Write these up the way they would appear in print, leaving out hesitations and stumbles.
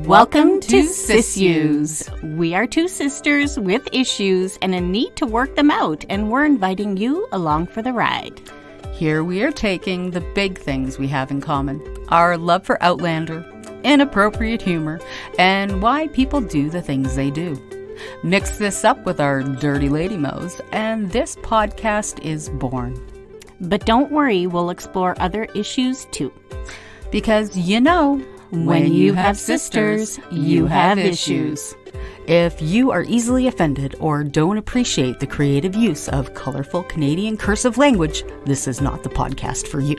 Welcome to SIssues. We are two sisters with issues and a need to work them out, and we're inviting you along for the ride. Here we are taking the big things we have in common. Our love for Outlander, inappropriate humor, and why people do the things they do. Mix this up with our dirty lady mo's, and this podcast is born. But don't worry, we'll explore other issues too. Because you know, when you have sisters, you have issues. If you are easily offended or don't appreciate the creative use of colorful Canadian cursive language, this is not the podcast for you.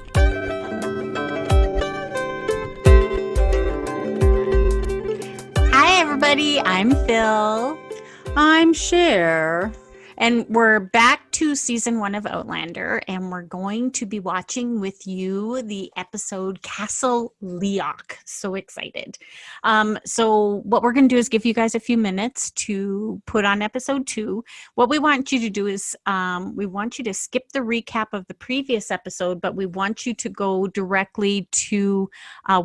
Hi everybody, I'm Phil. I'm Cher. And we're back to season 1 of Outlander, and we're going to be watching with you the episode Castle Leoch. So excited. So what we're going to do is give you guys a few minutes to put on episode 2. What we want you to do is we want you to skip the recap of the previous episode, but we want you to go directly to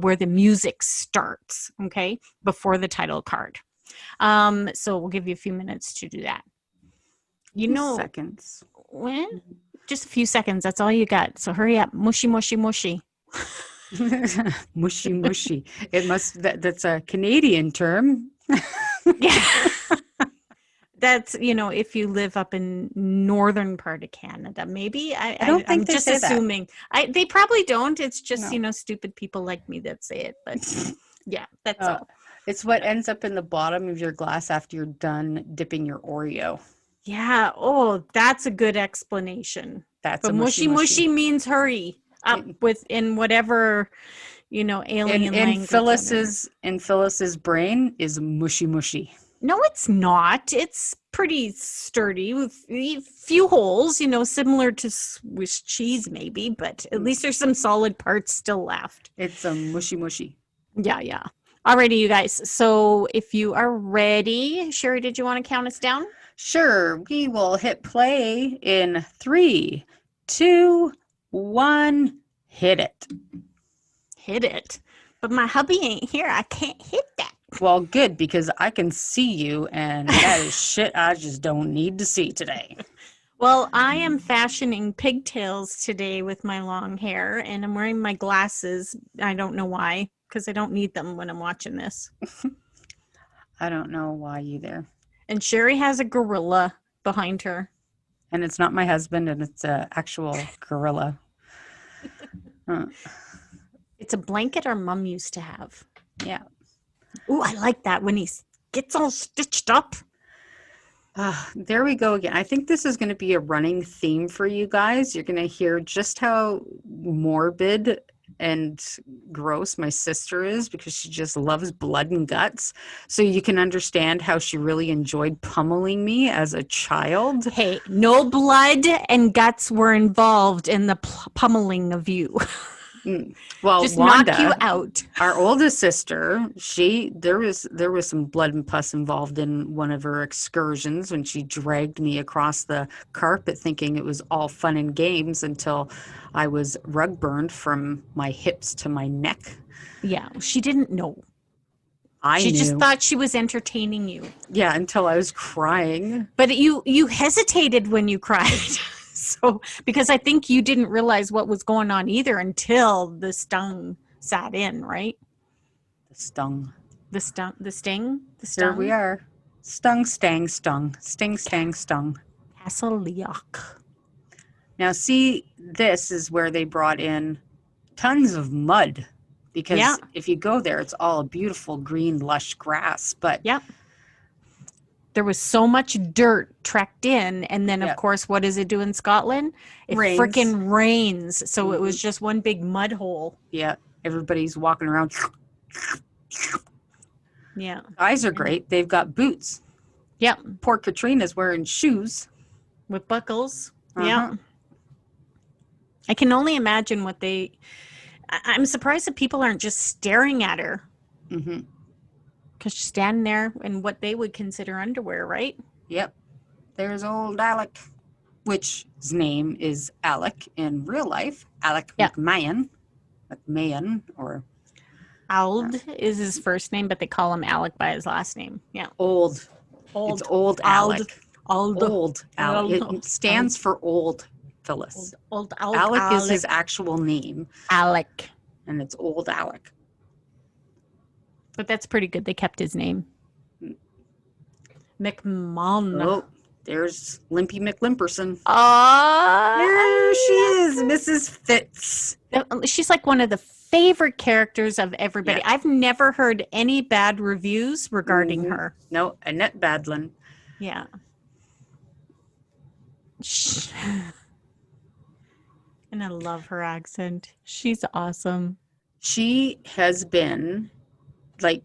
where the music starts, okay, before the title card. So we'll give you a few minutes to do that. You know, seconds. When? Just a few seconds. That's all you got. So hurry up. Mushy, mushy, mushy. Mushy, mushy. That's a Canadian term. Yeah. That's, if you live up in northern part of Canada, maybe. I don't think I'm just assuming. They probably don't. It's just, stupid people like me that say it. But yeah, that's all. It's what ends up in the bottom of your glass after you're done dipping your Oreo. Yeah. Oh, that's a good explanation. But mushy means hurry up in whatever, alien language. In Phyllis's brain is mushy. No, it's not. It's pretty sturdy with a few holes, similar to Swiss cheese maybe, but at least there's some solid parts still left. It's a mushy. Yeah. Alrighty, you guys. So if you are ready, Sherry, did you want to count us down? Sure, we will hit play in 3, 2, 1, hit it. Hit it. But my hubby ain't here. I can't hit that. Well, good, because I can see you, and that is shit I just don't need to see today. Well, I am fashioning pigtails today with my long hair, and I'm wearing my glasses. I don't know why, because I don't need them when I'm watching this. I don't know why either. And Sherry has a gorilla behind her. And it's not my husband, and it's an actual gorilla. It's a blanket our mom used to have. Yeah. Ooh, I like that when he gets all stitched up. There we go again. I think this is going to be a running theme for you guys. You're going to hear just how morbid and gross my sister is, because she just loves blood and guts. So you can understand how she really enjoyed pummeling me as a child. Hey, no blood and guts were involved in the pummeling of you. Well, just Wanda, knock you out. Our oldest sister, there was some blood and pus involved in one of her excursions when she dragged me across the carpet thinking it was all fun and games until I was rug burned from my hips to my neck. Yeah, she didn't know. She just thought she was entertaining you. Yeah, until I was crying. But you hesitated when you cried. So, because I think you didn't realize what was going on either until the stung sat in, right? The sting. Here we are. Stung. Sting, stang, stung. Castle Leoch. Now, see, this is where they brought in tons of mud. Because if you go there, it's all a beautiful green, lush grass. But there was so much dirt trekked in, and then of course, what does it do in Scotland? It freaking rains. So it was just one big mud hole. Yeah, everybody's walking around. Yeah, eyes are great. They've got boots. Yeah, poor Katrina's wearing shoes with buckles. Yeah, I can only imagine what I'm surprised that people aren't just staring at her. Mm-hmm. Because she's standing there in what they would consider underwear, right? Yep. There's old Alec, which his name is Alec in real life. Alec McMahon. McMahon, or Ald is his first name, but they call him Alec by his last name. Yeah. Old. Old. It's old Ald. Alec. Ald. Old Alec. Ald. It stands for old Phyllis. Old Alec is his actual name. Alec. And it's old Alec. But that's pretty good. They kept his name. McMahon. Oh, there's Limpy McLimperson. Oh, There she is, Mrs. Fitz. She's like one of the favorite characters of everybody. Yeah. I've never heard any bad reviews regarding her. No, Annette Badlin. Yeah. And I love her accent. She's awesome. She has been, like,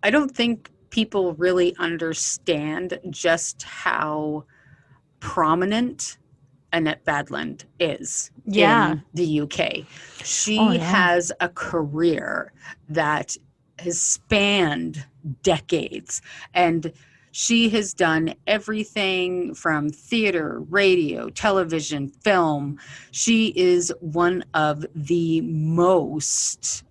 I don't think people really understand just how prominent Annette Badland is in the UK. She has a career that has spanned decades, and she has done everything from theater, radio, television, film. She is one of the most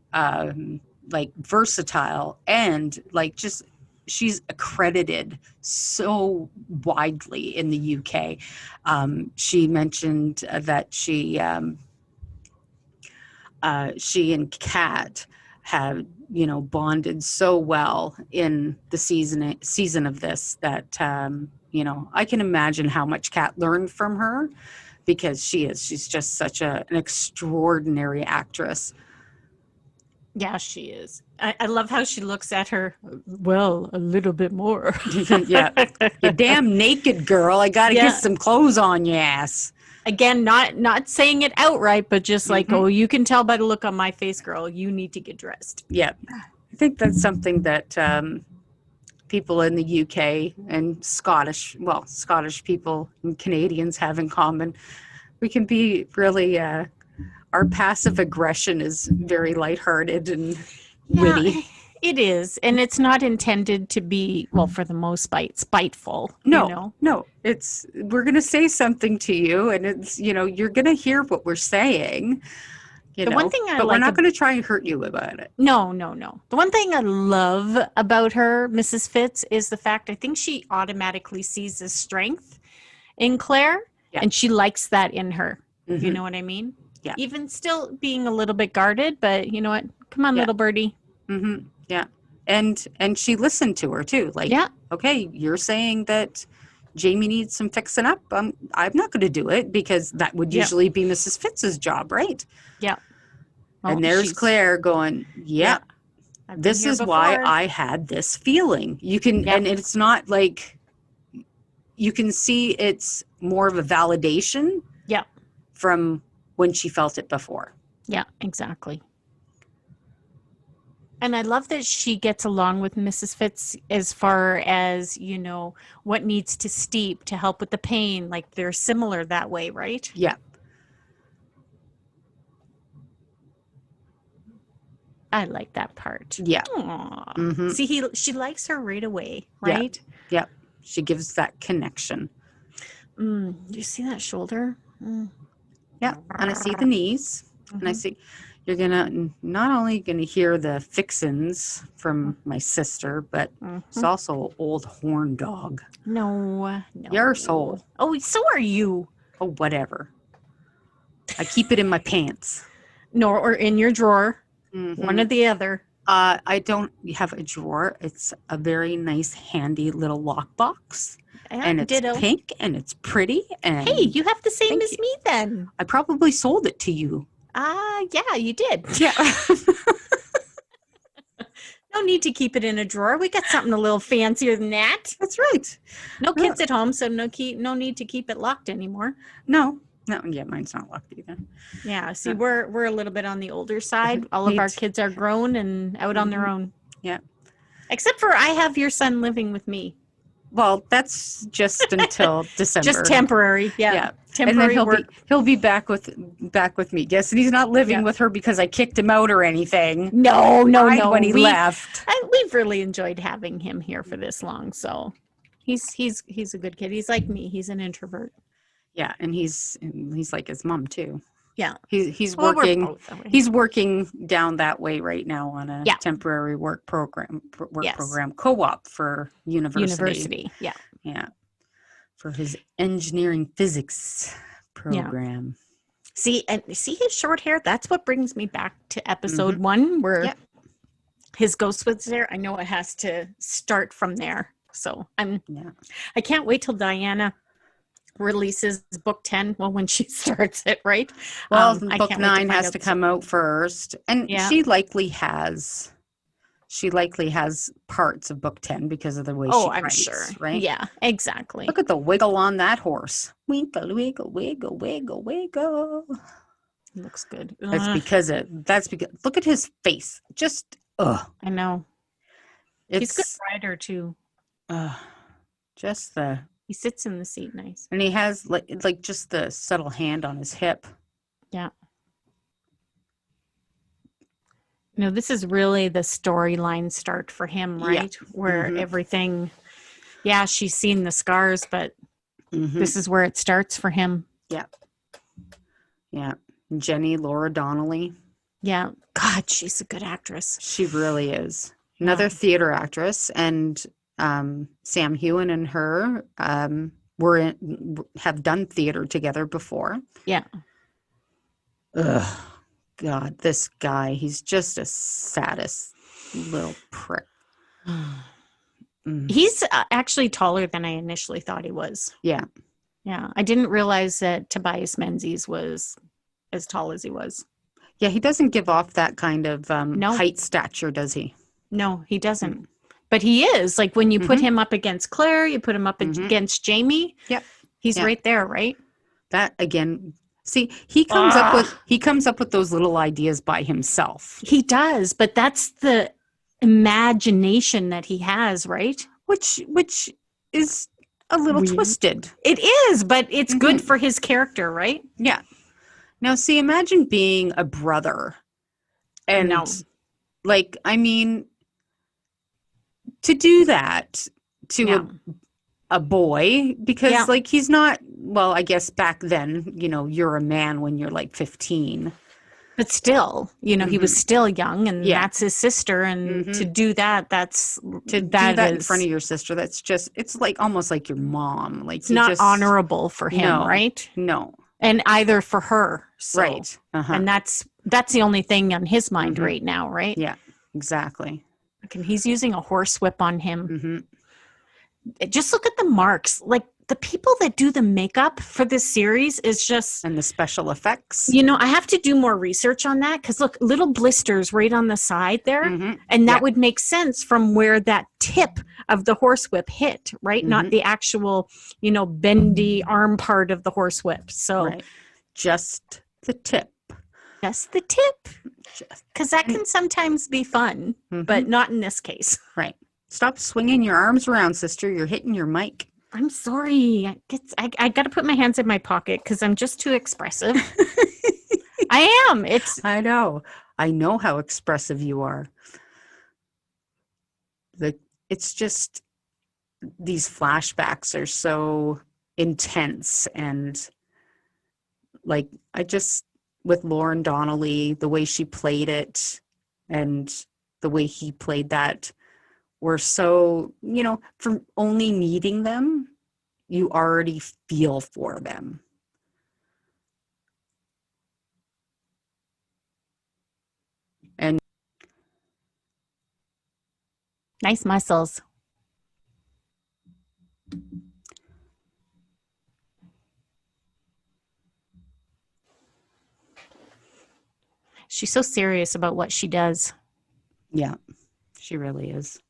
versatile and just she's accredited so widely in the UK. She mentioned that she and Kat have bonded so well in the season of this that I can imagine how much Kat learned from her, because she's just such an extraordinary actress. Yeah, she is. I love how she looks at her. Well, a little bit more. Yeah, you damn naked girl. I got to get some clothes on your ass. Again, not saying it outright, but just like, oh, you can tell by the look on my face, girl. You need to get dressed. Yeah, I think that's something that people in the UK and Scottish people and Canadians have in common. We can be really, our passive aggression is very lighthearted and witty. It is, and it's not intended to be, well, for the most spiteful. No, it's, we're going to say something to you, and it's, you're going to hear what we're saying, one thing but we're not going to try and hurt you about it. No. The one thing I love about her, Mrs. Fitz, is the fact I think she automatically sees the strength in Claire, and she likes that in her. Mm-hmm. You know what I mean? Yeah. Even still being a little bit guarded, but you know what? Come on, little birdie. Mm-hmm. Yeah. And she listened to her too. Like, okay, you're saying that Jamie needs some fixing up. I'm not going to do it, because that would usually be Mrs. Fitz's job, right? Yeah. Well, and there's Claire going, this is why I had this feeling. You can, and it's not like, you can see it's more of a validation from when she felt it before. Yeah, exactly. And I love that she gets along with Mrs. Fitz as far as, what needs to steep to help with the pain. Like, they're similar that way, right? Yeah. I like that part. Yeah. Mm-hmm. See, she likes her right away, right? Yeah. She gives that connection. Do you see that shoulder? Yeah. And I see the knees. And I see... You're not only gonna hear the fixins from my sister, but it's also an old horn dog. No. You're so. Oh, so are you. Oh, whatever. I keep it in my pants. No, or in your drawer. One or the other. I don't have a drawer. It's a very nice, handy little lockbox. And it's pink and it's pretty. And hey, you have the same as me then. I probably sold it to you. Yeah, you did. Yeah. No need to keep it in a drawer. We got something a little fancier than that. That's right. No kids at home, so no need to keep it locked anymore. No, yeah, mine's not locked either. Yeah, see, we're a little bit on the older side. All of our kids are grown and out on their own. Yeah. Except for I have your son living with me. Well, that's just until December. Just temporary, yeah. Temporary and then work. He'll be back with me. Yes, and he's not living with her because I kicked him out or anything. No. When he left, we've really enjoyed having him here for this long. So he's a good kid. He's like me. He's an introvert. Yeah, and he's like his mom too. Yeah. He's Well, we're working. both that way. He's working down that way right now on a Yeah. temporary work program Yes. co-op for university. Yeah. Yeah, for his engineering physics Yeah. program. See, and see his short hair? That's what brings me back to episode Mhm. 1 where Yep. his ghost was there. I know it has to start from there. So Yeah. I can't wait till Diana releases book 10. Well, when she starts it, right? Well, I book can't wait to 9 find has out to the story. come out first, and Yeah. she likely has. She likely has parts of book 10 because of the way Oh, she I'm writes, sure. right? Yeah, exactly. Look at the wiggle on that horse. Wiggle, wiggle, wiggle, wiggle, wiggle. Looks good. That's because look at his face. Just I know. He's a good it's rider too. just the He sits in the seat nice. and he has like just the subtle hand on his hip. Yeah. No, this is really the storyline start for him, Yeah. right? Where Mhm. everything, yeah, she's seen the scars, but this is where it starts for him. Yeah. Yeah. Jenny Laura Donnelly. Yeah. God, she's a good actress. She really is. Another theater actress, and Sam Hewen and her have done theater together before. Yeah. Ugh, God, this guy, he's just a saddest little prick. He's actually taller than I initially thought he was. Yeah. Yeah. I didn't realize that Tobias Menzies was as tall as he was. Yeah, he doesn't give off that kind of No. height stature, does he? No, he doesn't. But he is. Like when you put him up against Claire, you put him up against Jamie. Yep. He's Yep. right there, right? That again, see, he comes up with those little ideas by himself. He does, but that's the imagination that he has, right? Which is a little Weird. twisted. It is, but it's good for his character, right? Yeah. Now, see, imagine being a brother. And No. like, I mean, to do that to a boy, because like he's not, well, I guess back then, you're a man when you're like 15. But still, he was still young, and Yeah. that's his sister. And to do that, do that in front of your sister, that's just, it's like almost like your mom. Like it's not honorable for him, No. right? No. And either for her. So, Right. and that's the only thing on his mind right now, right? Yeah, exactly. And he's using a horsewhip on him. Just look at the marks. Like the people that do the makeup for this series is just, And the special effects. I have to do more research on that because look, little blisters right on the side there. And that would make sense from where that tip of the horsewhip hit, right? Not the actual, bendy arm part of the horsewhip. So Right. Just the tip. Just the tip. Because that can sometimes be fun, but not in this case. Right. Stop swinging your arms around, sister. You're hitting your mic. I'm sorry. I got to put my hands in my pocket because I'm just too expressive. I am. I know. I know how expressive you are. It's just these flashbacks are so intense, and like with Lauren Donnelly, the way she played it and the way he played that were so, from only meeting them, you already feel for them. And nice muscles. She's so serious about what she does. yeah, she really is.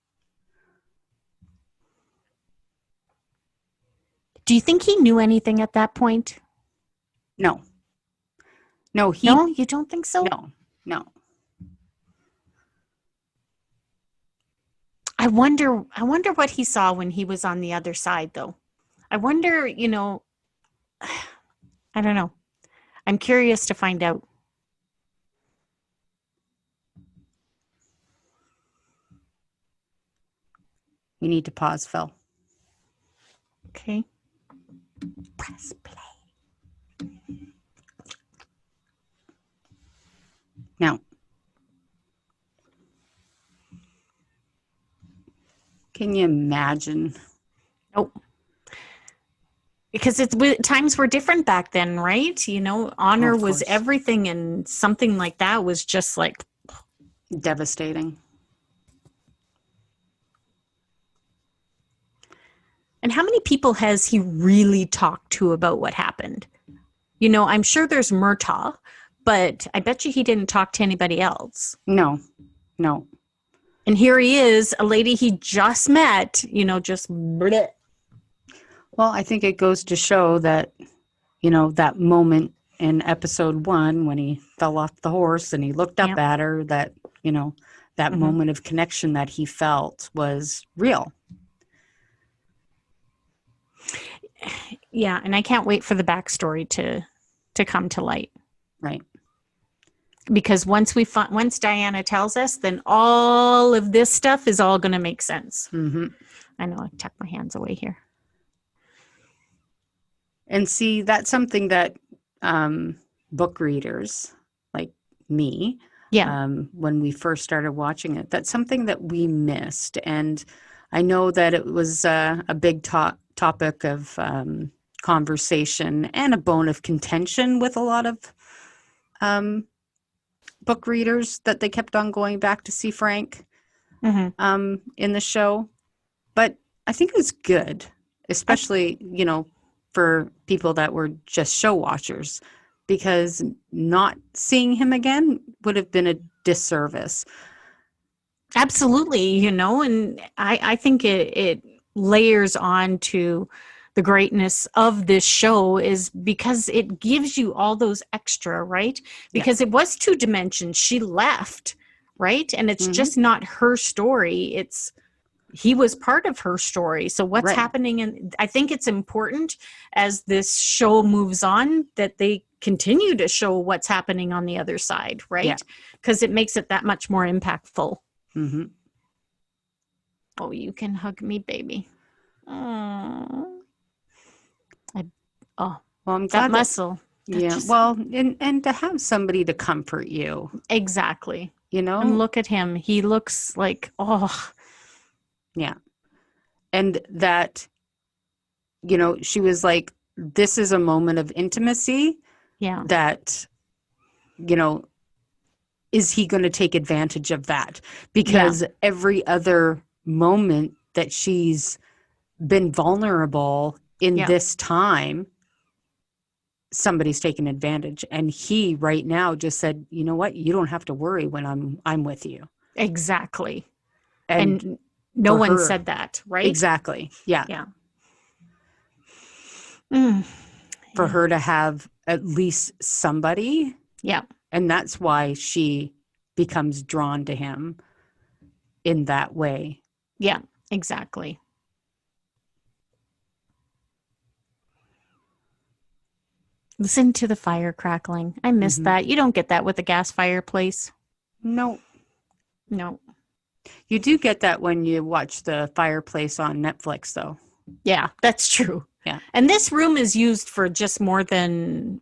Do you think he knew anything at that point? No, No, you don't think so? No. I wonder what he saw when he was on the other side, though. I wonder, I don't know. I'm curious to find out. You need to pause, Phil. Okay. Press play. No. Can you imagine? Nope. Because times were different back then, right? You know, honor Of was course. everything, and something like that was just like, Devastating. and how many people has he really talked to about what happened? You know, I'm sure there's Murtaugh, but I bet you he didn't talk to anybody else. No. And here he is, a lady he just met, you know, just bleh. Well, I think it goes to show that, you know, that moment in episode 1 when he fell off the horse and he looked up Yep. at her, that, you know, that Mhm. moment of connection that he felt was real. Yeah, and I can't wait for the backstory to come to light. Right. Because once Diana tells us, then all of this stuff is all going to make sense. Mm-hmm. I know, I tuck my hands away here. And see, that's something that book readers like me, Yeah. when we first started watching it, that's something that we missed. And I know that it was a big topic of conversation and a bone of contention with a lot of book readers, that they kept on going back to see Frank in the show. But I think it was good, especially, you know, for people that were just show watchers, because not seeing him again would have been a disservice. Absolutely, you know, and I think it layers on to the greatness of this show is because it gives you all those extra, right? Because it was 2 dimensions. She left, right? And it's just not her story. He was part of her story. So what's happening? And I think it's important as this show moves on that they continue to show what's happening on the other side, right? Because it makes it that much more impactful. Mm-hmm. Oh, you can hug me, baby. Oh, Well, I'm glad that muscle. Well, and to have somebody to comfort you. Exactly. You know? And look at him. He looks like, oh. Yeah. And that, you know, she was like, this is a moment of intimacy. Yeah. That, you know, is he going to take advantage of that? Because every other moment that she's been vulnerable in this time, somebody's taken advantage. And he right now just said, you know what? You don't have to worry when I'm with you. Exactly. And no one said that, right? Exactly. Yeah. Yeah. For her to have at least somebody. Yeah. And that's why she becomes drawn to him in that way. Yeah, exactly. Listen to the fire crackling. I miss that. You don't get that with a gas fireplace. No. You do get that when you watch the fireplace on Netflix, though. Yeah, that's true. Yeah. And this room is used for just more than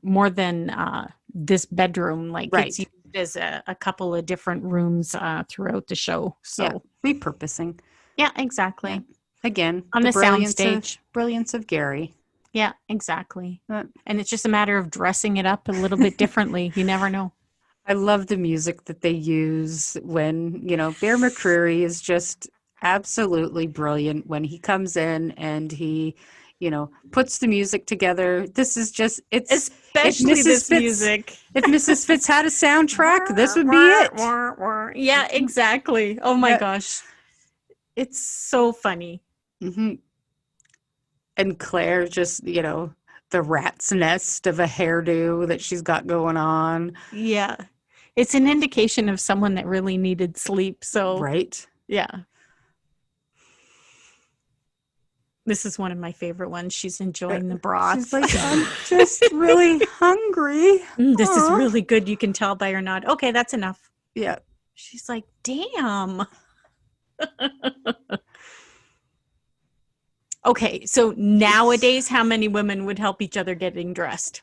this bedroom. Like it's used as a couple of different rooms throughout the show. So repurposing. Yeah, exactly. Yeah. Again, on the soundstage. Brilliance of Gary. Yeah, exactly. And it's just a matter of dressing it up a little bit differently. You never know. I love the music that they use when, you know, Bear McCreary is just absolutely brilliant when he comes in and he, you know, puts the music together. This is just, especially this music. If Mrs. Fitz had a soundtrack, this would be it. Yeah, exactly. Oh my gosh. It's so funny. Mm-hmm. And Claire just, you know, the rat's nest of a hairdo that she's got going on. Yeah. It's an indication of someone that really needed sleep. So, yeah. This is one of my favorite ones. She's enjoying the broth. She's like, I'm just really hungry. This is really good. You can tell by her nod. Okay, that's enough. Yeah. She's like, damn. Okay, so nowadays, how many women would help each other getting dressed?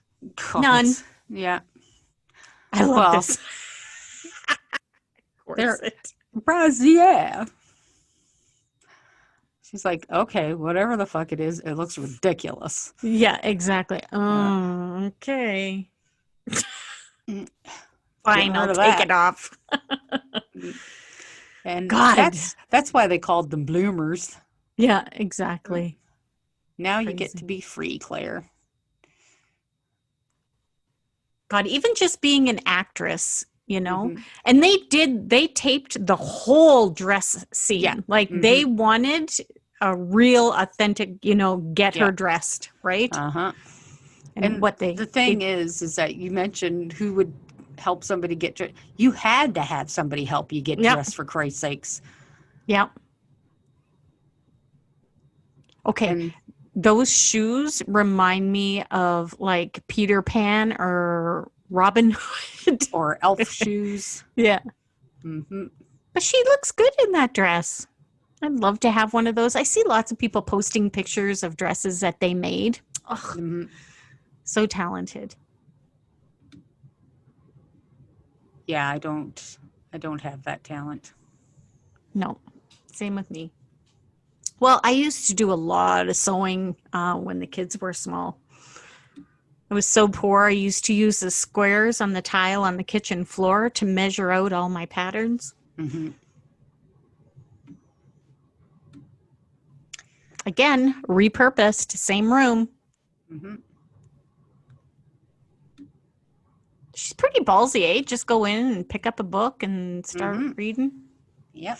None. Yeah. I love this. corset. Brassiere. She's like, okay, whatever the fuck it is, it looks ridiculous. Yeah, exactly. Oh, okay. Mm, Fine, Getting I'll rid of take that. it off. And God. that's why they called them bloomers. Yeah, exactly. Now you get Crazy. to be free, Claire. God, even just being an actress, you know, Mm-hmm. and they taped the whole dress Yeah. scene. Like Mm-hmm. they wanted a real authentic, you know, get Yeah. her dressed, right? Uh-huh. And And what the thing is that you mentioned who would help somebody get dressed. You had to have somebody help you get yep, dressed, for Christ's sakes. yep. Okay. And Those shoes remind me of like Peter Pan or Robin Hood. or elf shoes. Yeah. Mm-hmm. But she looks good in that dress. I'd love to have one of those. I see lots of people posting pictures of dresses that they made. Ugh, Mm-hmm. so talented. Yeah, I don't have that talent. No, same with me. Well, I used to do a lot of sewing when the kids were small. I was so poor. I used to use the squares on the tile on the kitchen floor to measure out all my patterns. Mm-hmm. Again, repurposed, same room. Mm-hmm. She's pretty ballsy, eh? Just go in and pick up a book and start Mm-hmm. reading. Yep.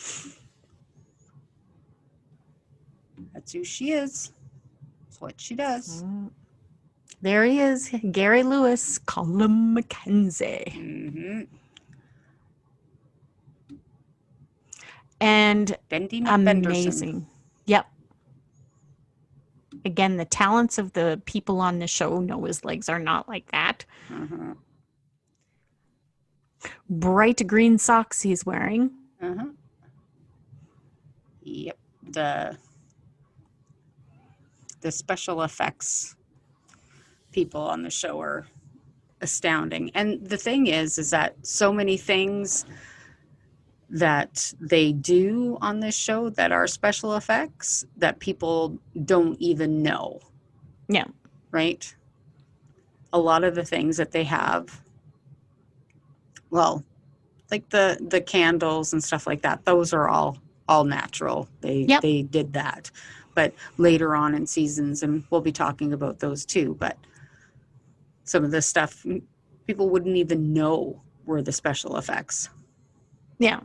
That's who she is. That's what she does. There he is, Gary Lewis, Colin Mackenzie. Mm-hmm. And Bendy McBenderson. amazing. Yep. Again, the talents of the people on the show. Noah's legs are not like that. Uh-huh. Bright green socks he's wearing. Uh-huh. Yep. The special effects people on the show are astounding. And the thing is that so many things that they do on this show that are special effects that people don't even know. Yeah. Right? A lot of the things that they have, well, like the candles and stuff like that, those are all natural. They did that. But later on in seasons, and we'll be talking about those too, but some of this stuff people wouldn't even know were the special effects. Yeah.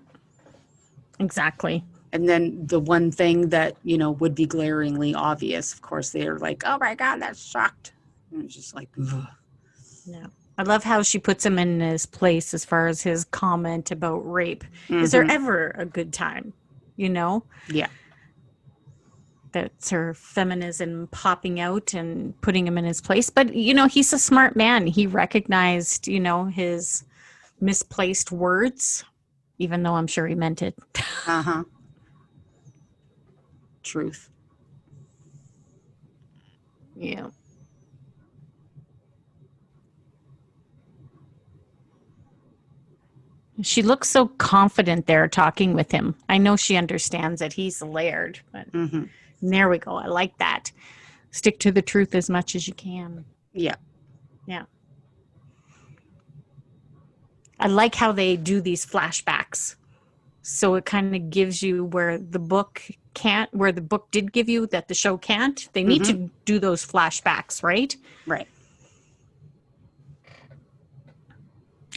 Exactly. And then the one thing that, would be glaringly obvious, of course, they're like, oh my God, that sucked. And it's just like, ugh. Yeah. I love how she puts him in his place as far as his comment about rape. Mm-hmm. Is there ever a good time? Yeah. That's her feminism popping out and putting him in his place. But, he's a smart man. He recognized, his misplaced words, even though I'm sure he meant it. Uh-huh. Truth. Yeah. She looks so confident there talking with him. I know she understands that he's layered, but Mm-hmm. there we go. I like that. Stick to the truth as much as you can. Yeah. Yeah. I like how they do these flashbacks. So it kind of gives you where the book did give you that the show can't. They need to do those flashbacks, right? Right.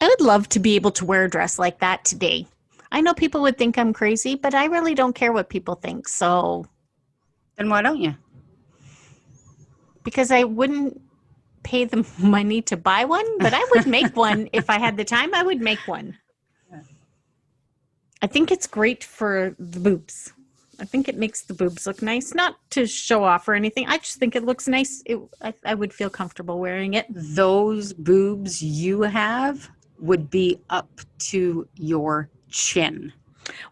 I would love to be able to wear a dress like that today. I know people would think I'm crazy, but I really don't care what people think. So, Then why don't you? because I wouldn't pay the money to buy one, but I would make one if I had the time. I would make one. Yeah. I think it's great for the boobs. I think it makes the boobs look nice, not to show off or anything. I just think it looks nice. I would feel comfortable wearing it. Those boobs you have would be up to your chin.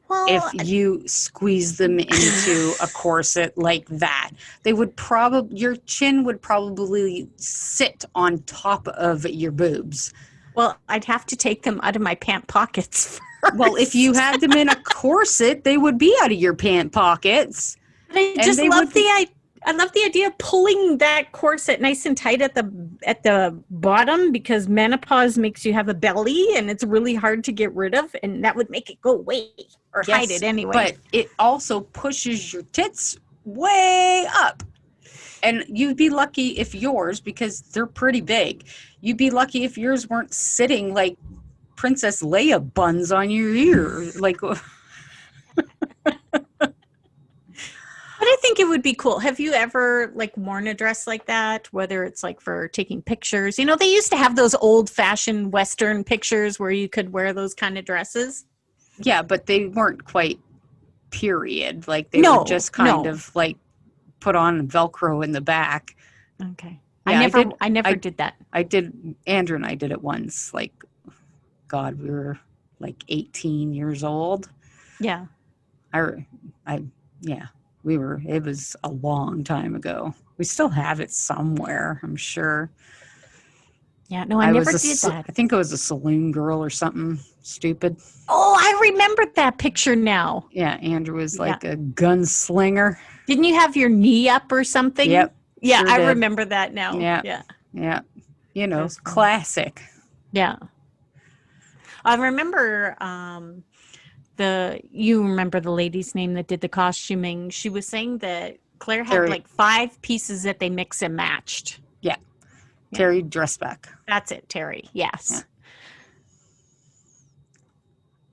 Well, If you squeeze them into a corset like that, your chin would probably sit on top of your boobs. Well, I'd have to take them out of my pant pockets Well, if you first. had them in a corset, they would be out of your pant pockets. But I And just they love would be, I love the idea of pulling that corset nice and tight at the bottom, because menopause makes you have a belly and it's really hard to get rid of, and that would make it go away or hide yes, it anyway. but it also pushes your tits way up. And you'd be lucky if yours, because they're pretty big, you'd be lucky if yours weren't sitting like Princess Leia buns on your ear. Like, But I think it would be cool. Have you ever like worn a dress like that? Whether it's like for taking pictures, they used to have those old fashioned Western pictures where you could wear those kind of dresses. yeah, but they weren't quite period. Like they were No, just kind no. of like put on Velcro in the back. Okay. Yeah, I never I, did that. I did. Andrew and I did it once. Like, God, we were like 18 years old. Yeah. I, yeah, we were. It was a long time ago. We still have it somewhere, I'm sure. Yeah. No, I never did that. I think I was a saloon girl or something stupid. Oh, I remember that picture now. Yeah, Andrew was Yeah. like a gunslinger. Didn't you have your knee up or something? Yep. Yeah, Sure I did. remember that now. Yeah. Yeah. Yeah. You know, That's funny. classic. Yeah. I remember you remember the lady's name that did the costuming. She was saying that Claire had Terry. like 5 pieces that they mix and matched. Yeah. Yeah. Terry Dressback. That's it, Terry. Yes.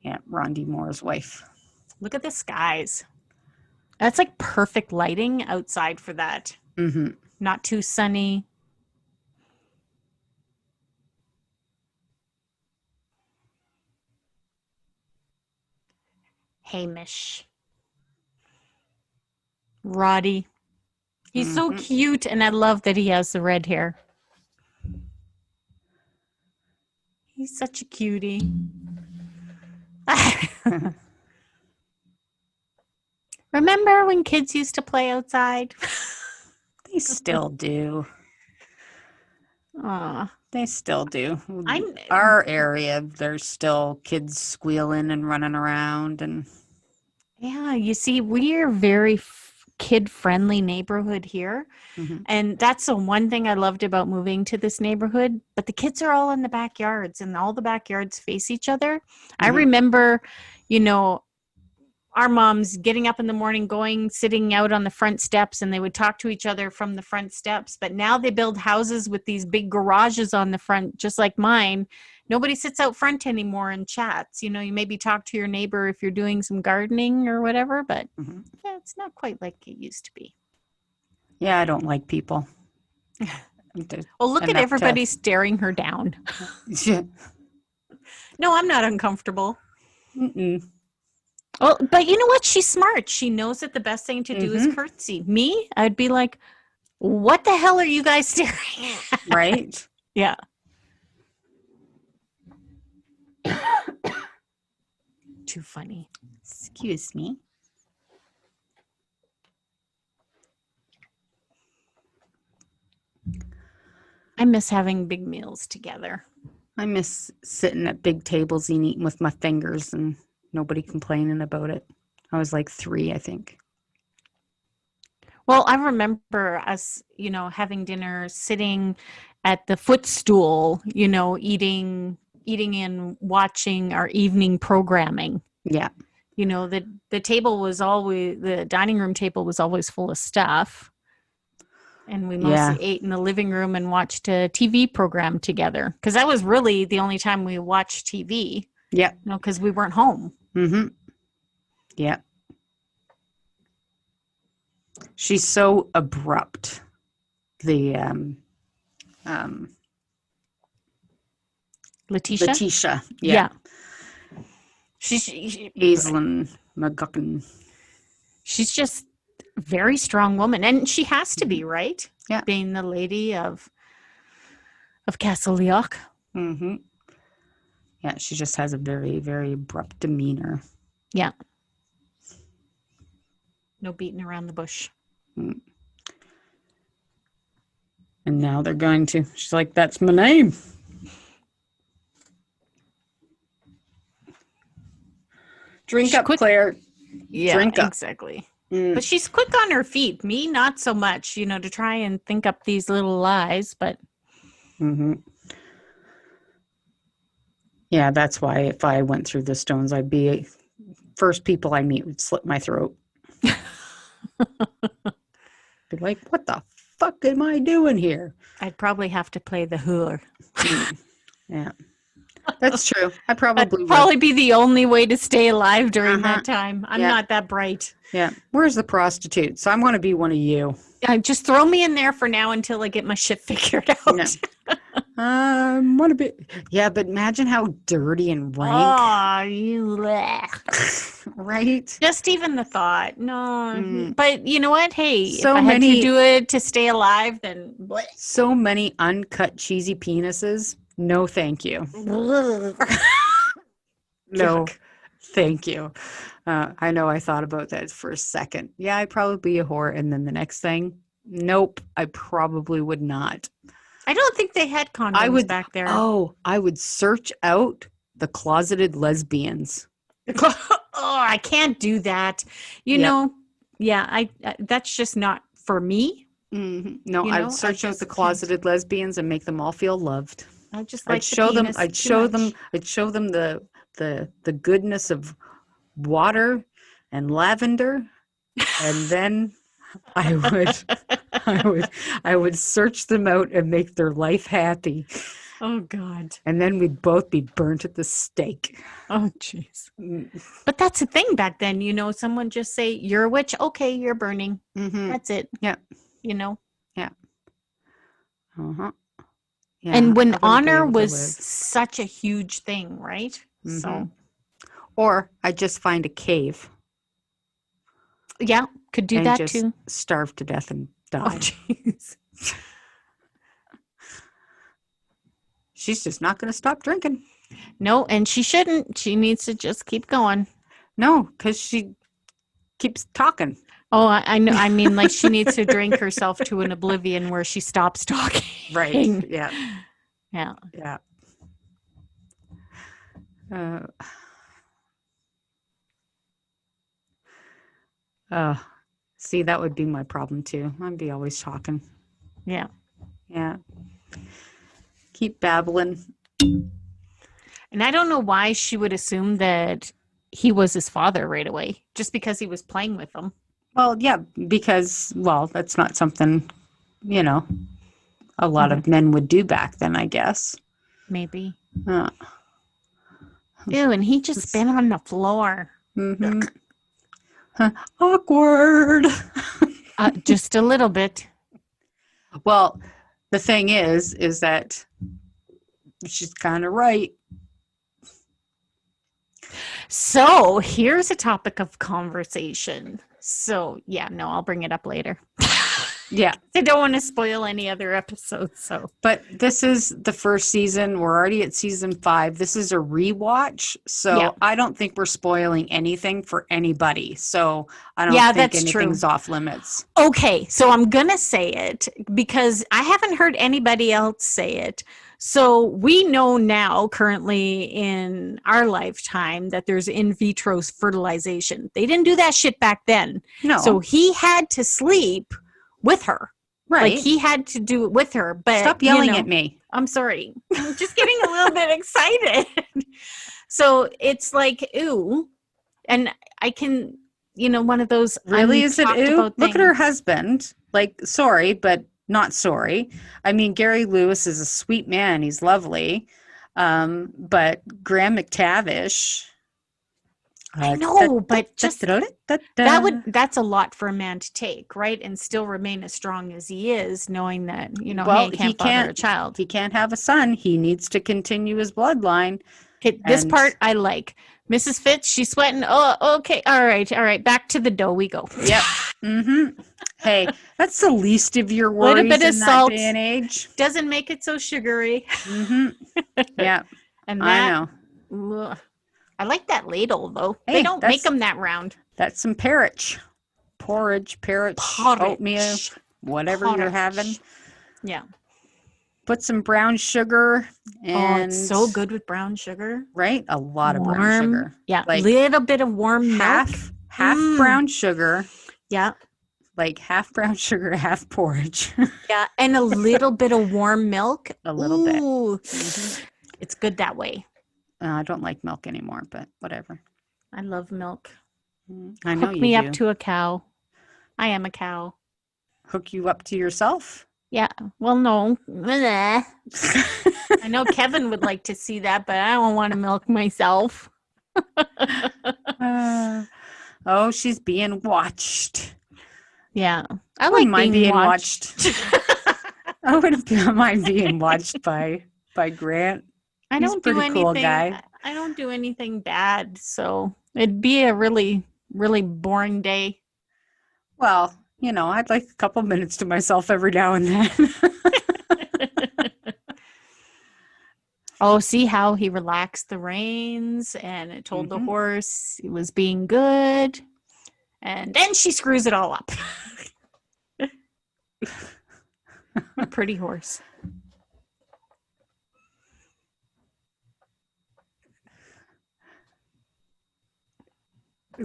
Yeah. Rondi Moore's wife. Look at the skies. That's like perfect lighting outside for that. Mm-hmm. Not too sunny. Hamish. Roddy. He's so Mm-hmm. cute, and I love that he has the red hair. He's such a cutie. Remember when kids used to play outside? They still do. Aw. They still do. I'm Our area, there's still kids squealing and running around, and Yeah, you see, we're very kid-friendly neighborhood here. Mhm. And that's the one thing I loved about moving to this neighborhood. But the kids are all in the backyards, and all the backyards face each other. I Mhm. remember, our moms getting up in the morning, sitting out on the front steps, and they would talk to each other from the front steps. But now they build houses with these big garages on the front, just like mine. Nobody sits out front anymore and chats. You maybe talk to your neighbor if you're doing some gardening or whatever, but Mhm. yeah, it's not quite like it used to be. Yeah, I don't like people. Well, look at everybody staring her down. No, I'm not uncomfortable. Mm-mm. Well, but you know what? She's smart. She knows that the best thing to do is curtsy. Me, I'd be like, what the hell are you guys staring at? Right? Yeah. Too funny. Excuse me. I miss having big meals together. I miss sitting at big tables and eating with my fingers and nobody complaining about it. I was like 3, I think. Well, I remember us, having dinner, sitting at the footstool, eating and watching our evening programming. Yeah. The table was always, the dining room table was always full of stuff. And we mostly ate in the living room and watched a TV program together. Because that was really the only time we watched TV. Yeah. Because we weren't home. Mm-hmm. Yeah. She's so abrupt. The Letitia? Yeah. She's Aislinn McGuckin. She's just a very strong woman. And she has to be, right? Yeah. Being the lady of Castle Leoch. Mm-hmm. Yeah, she just has a very, very abrupt demeanor. Yeah. No beating around the bush. Mm. And now they're going to, she's like, that's my name. Drink She's up, quick. Claire. Yeah, Drink up. exactly. But she's quick on her feet. Me, not so much, to try and think up these little lies, but Yeah, that's why if I went through the stones, I'd be first people I meet would slit my throat. Be like, what the fuck am I doing here? I'd probably have to play the whore. Yeah, that's true. I probably That'd would. probably be the only way to stay alive during that time. I'm Yeah. not that bright. Yeah. Where's the prostitute? So I want to be one of you. Just throw me in there for now until I get my shit figured out. Want to be. Yeah, but imagine how dirty and rank. Oh, you Right? Just even the thought. No. But you know what? Hey, So if I had many- to do it to stay alive, then bleh. So many uncut cheesy penises. No, thank you. No, thank you. I know I thought about that for a second. Yeah, I'd probably be a whore. And then the next thing, nope, I probably would not. I don't think they had condoms back there. Oh, I would search out the closeted lesbians. Oh, I can't do that. You know, yeah, that's just not for me. Mm-hmm. No, You I know, would search I out the just closeted lesbians and make them all feel loved. I just like I'd show them. penis I'd too show much. them. I'd show them the goodness of water and lavender, and then I would search them out and make their life happy. Oh God. And then we'd both be burnt at the stake. Oh jeez. But that's the thing back then, someone just say, "You're a witch." Okay, you're burning. Mm-hmm. That's it. Yeah. Yeah. Uh-huh. Yeah, And when I wouldn't be honor able to was live. such a huge thing, right? So Or I'd just find a cave yeah, could do and that just too. starve to death and Oh die. jeez. She's just not going to stop drinking. No, and she shouldn't. She needs to just keep going. No, because she keeps talking. Oh, I know. I mean, like she needs to drink herself to an oblivion where she stops talking. Right. Yeah. Yeah. Yeah. See, that would be my problem too. I'd be always talking. Yeah. Yeah. Keep babbling. And I don't know why she would assume that he was his father right away, just because he was playing with them. Well, yeah, because, that's not something, a lot of men would do back then, I guess. Maybe. Uh, Ew, and he just been on the floor. mm-hmm. Awkward. Just a little bit. Well, the thing is that she's kind of right. So here's a topic of conversation. So yeah, no, I'll bring it up later. Yeah. I don't want to spoil any other episodes. So, but this is the first season. We're already at season 5. This is a rewatch. So yeah. I don't think we're spoiling anything for anybody. So I don't think anything's off limits. Okay. So I'm going to say it because I haven't heard anybody else say it. So we know now currently in our lifetime that there's in vitro fertilization. They didn't do that shit back then. No. So he had to sleep with her. Right. Like he had to do it with her. But stop yelling at me. I'm sorry. I'm just getting a little bit excited. So it's like, ooh. And I can, one of those. Really? Is it ooh? Look at her husband. Like, sorry, but not sorry. I mean, Gary Lewis is a sweet man. He's lovely. But Graham McTavish. I know, but just that's a lot for a man to take, right? And still remain as strong as he is, knowing that, hey, he can't father a child. He can't have a son. He needs to continue his bloodline. Okay, this part I like. Mrs. Fitz, she's sweating. Oh, okay. All right. Back to the dough we go. Yep. Mm-hmm. Hey, that's the least of your worries in that salt day and age. Doesn't make it so sugary. Mm-hmm. Yeah. And that, I know. I like that ladle, though. Hey, they don't make them that round. That's some porridge, oatmeal, whatever you're having. Yeah. Put some brown sugar Oh, and it's so good with brown sugar. right, a lot of brown Warm. sugar. Yeah. Like Little bit of warm milk. half brown sugar, Yeah. like half brown sugar, half porridge. Yeah. And a little bit of warm milk. A little bit. Ooh. Mhm. It's good that way. I don't like milk anymore, but whatever. I love milk. I know Hook you me do. up to a cow. I am a cow. Hook you up to yourself? Yeah. Well, no. I know Kevin would like to see that, but I don't want to milk myself. Oh, she's being watched. Yeah. I Wouldn't like mind being being watched. I wouldn't mind being watched by Grant. I He's don't a pretty do anything. cool guy. I don't do anything bad, so it'd be a really, really boring day. Well, I'd like a couple minutes to myself every now and then. Oh, see how he relaxed the reins and it told the horse he was being good. And then she screws it all up. A pretty horse.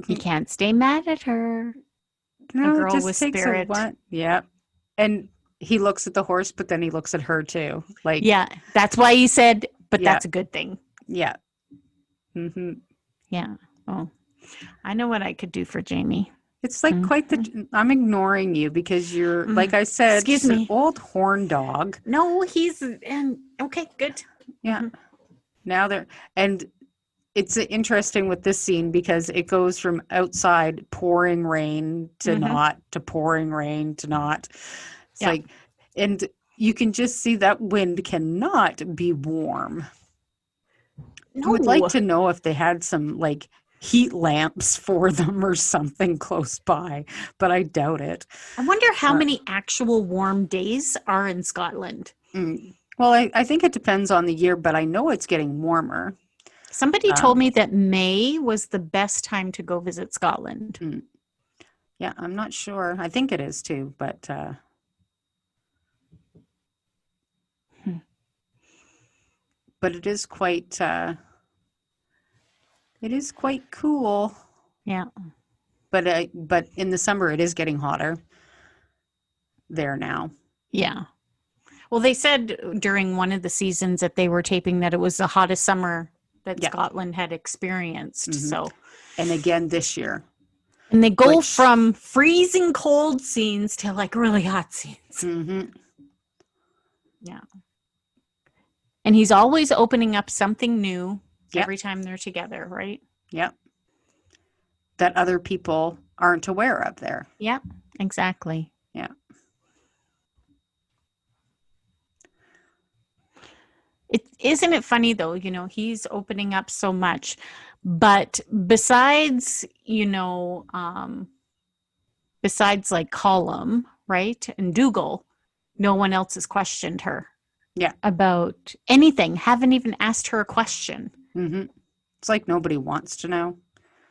You can't stay mad at her. No, a girl it just with takes spirit. Yeah. And he looks at the horse, but then he looks at her too. Like, yeah, that's why he said, but Yeah. that's a good thing. yeah. Mm-hmm. Yeah. Oh, I know what I could do for Jamie. It's like quite I'm ignoring you because you're, like I said, Excuse just an me. old horn dog. No, he's okay, good. Yeah. Now and it's interesting with this scene because it goes from outside pouring rain to not, to pouring rain to not. It's like, and you can just see that wind cannot be warm. No. I would like to know if they had some like heat lamps for them or something close by, but I doubt it. I wonder how many actual warm days are in Scotland. Well, I think it depends on the year, but I know it's getting warmer. Somebody told me that May was the best time to go visit Scotland. Yeah, I'm not sure. I think it is too, but but it is quite cool. Yeah. But in the summer it is getting hotter there now. Yeah. Well, they said during one of the seasons that they were taping that it was the hottest summer that Scotland had experienced. So, and again this year. And they go from freezing cold scenes to like really hot scenes. Yeah. And he's always opening up something new every time they're together, right? Yep. That other people aren't aware of there. Yeah, exactly. Yeah. Isn't it funny though, he's opening up so much, but besides like Colum, right? And Dougal, no one else has questioned her. Yeah. About anything. Haven't even asked her a question. It's like nobody wants to know.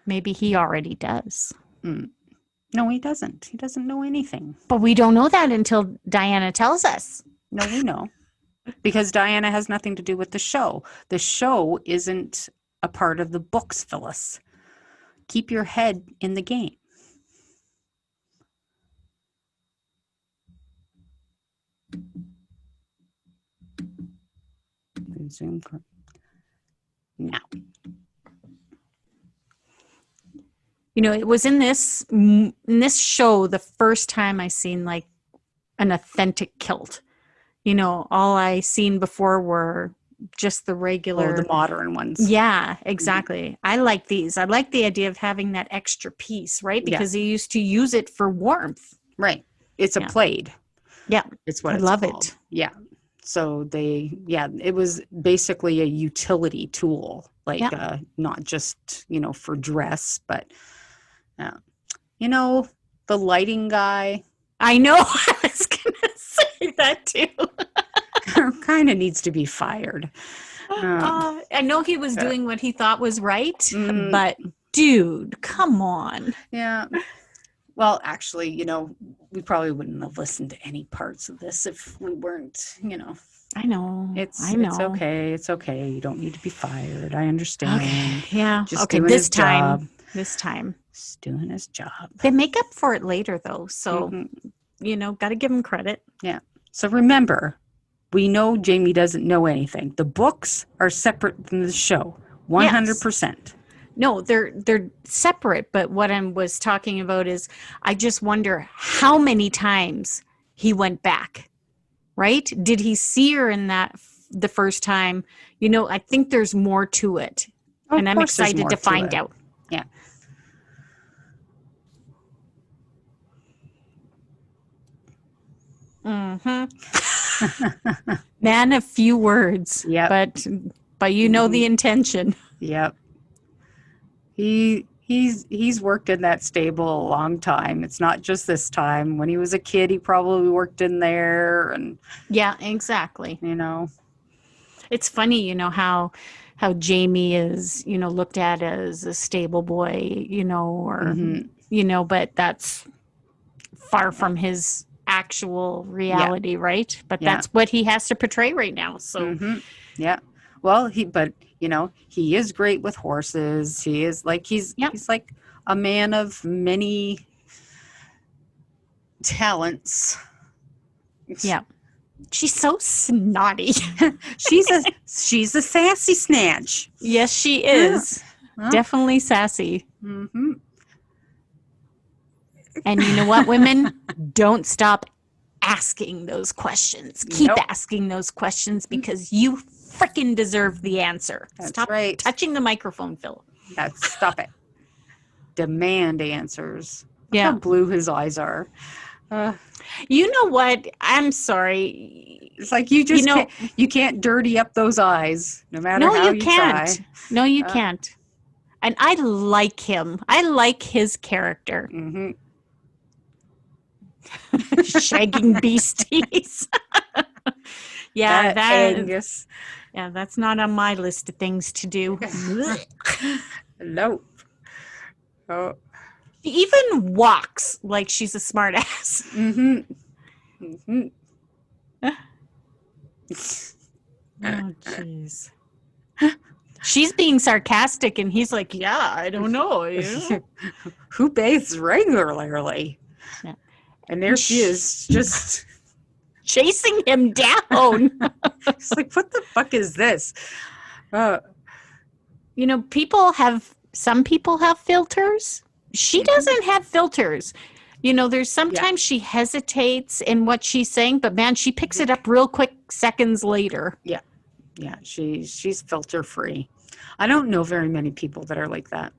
Maybe he already does. No, he doesn't. He doesn't know anything. But we don't know that until Diana tells us. No, we know. Because Diana has nothing to do with the show. The show isn't a part of the books, Phyllis. Keep your head in the game. Zoom now. It was in this show the first time I seen like an authentic kilt. All I seen before were just the regular, the modern ones. Yeah, exactly. I like these. I like the idea of having that extra piece, right? Because they used to use it for warmth. Right. It's a plaid. Yeah. It's what I it's love called. it. Yeah. So it was basically a utility tool, like not just, for dress, but, the lighting guy. I know. I was going to say that too. Kind of needs to be fired. I know he was doing what he thought was right, but dude, come on. Yeah. Well, actually, we probably wouldn't have listened to any parts of this if we weren't, I know. It's I know. okay. It's okay. You don't need to be fired. I understand. Okay. Yeah. Just Okay. doing This his time. job. This time. Just doing his job. They make up for it later, though. So, Mm-hmm. got to give him credit. Yeah. So remember, we know Jamie doesn't know anything. The books are separate from the show. 100%. Yes. No, they're separate. But what I was talking about is, I just wonder how many times he went back. Right? Did he see her in that the first time? I think there's more to it, Oh, and of I'm course there's excited more to find it. out. Yeah. Man of few words. Yep. But you know the intention. Yep. He's worked in that stable a long time. It's not just this time. When he was a kid, he probably worked in there, and Yeah, exactly. It's funny, how Jamie is, looked at as a stable boy, or but that's far from his actual reality, right? But that's what he has to portray right now. So yeah. Well, he is great with horses. He is like he's like a man of many talents. Yeah. She's so snotty. she's a sassy snatch. Yes, she is. Yeah. Definitely sassy. Mm-hmm. And you know what, women? Don't stop asking those questions. Keep asking those questions because you freaking deserve the answer. That's stop right. touching the microphone, Phil. Stop it. Demand answers. Look how blue his eyes are. You know what? I'm sorry. It's like you just you can't dirty up those eyes, no matter how you can't. try. No, you can't. And I like him. I like his character. Mm-hmm. Shagging beasties. Yeah, Angus. Yeah, that's not on my list of things to do. Nope. Oh. She even walks like she's a smart ass. Mm-hmm. Mm-hmm. Oh, jeez. She's being sarcastic, and he's like, "Yeah, I don't know." Who bathes regularly? Yeah. And there she is, just chasing him down. It's like, what the fuck is this? Some people have filters. She doesn't have filters. There's sometimes she hesitates in what she's saying, but man, she picks it up real quick seconds later. Yeah. Yeah, she's filter free. I don't know very many people that are like that.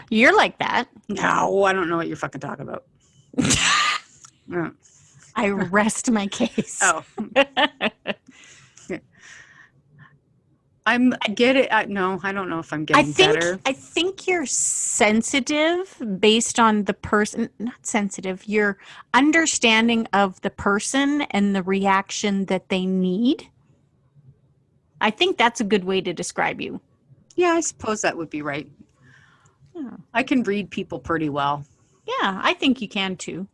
You're like that. No, I don't know what you're fucking talking about. I rest my case. Oh. I get it. No, I don't know if I'm getting better. I think you're sensitive based on the person. Not sensitive. You're understanding of the person and the reaction that they need. I think that's a good way to describe you. Yeah, I suppose that would be right. Yeah. I can read people pretty well. Yeah, I think you can too.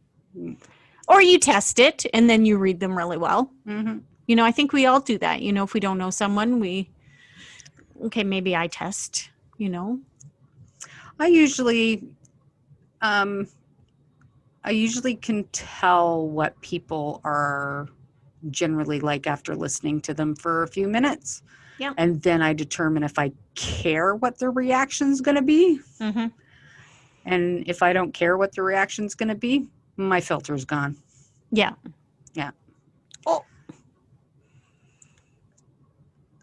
Or you test it and then you read them really well. Mm-hmm. I think we all do that. If we don't know someone, maybe I test, I usually can tell what people are generally like after listening to them for a few minutes. Yeah. And then I determine if I care what their reaction's going to be. Mm-hmm. And if I don't care what the reaction's going to be, my filter's gone. Yeah. Yeah.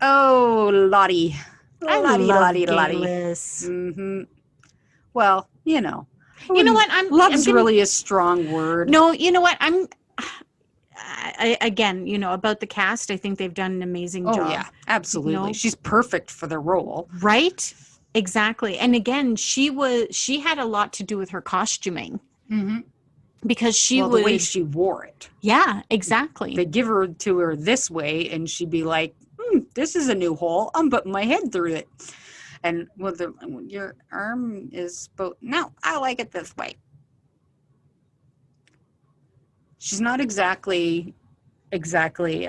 Oh, Lottie. Lottie. Mm-hmm. Well, You know what? Love's really a strong word. No, you know what? Again, about the cast, I think they've done an amazing job. Oh, yeah, absolutely. She's perfect for the role. Right? Exactly. And again, she had a lot to do with her costuming. Mm-hmm. Because the way she wore it. Yeah, exactly. They give her to her this way, and she'd be like, this is a new hole. I'm putting my head through it. And your arm is no, I like it this way. She's not exactly exactly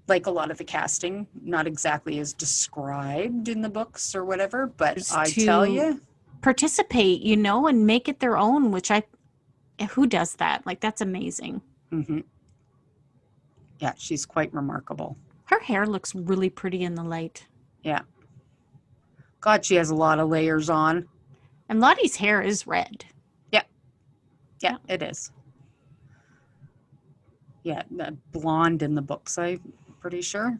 like a lot of the casting, not exactly as described in the books or whatever, but I tell To you, participate, and make it their own, which who does that? Like, that's amazing. mm-hmm. Yeah, she's quite remarkable. Her hair looks really pretty in the light. Yeah. God, she has a lot of layers on. And Lottie's hair is red. Yeah, it is. Yeah, blonde in the books, I'm pretty sure.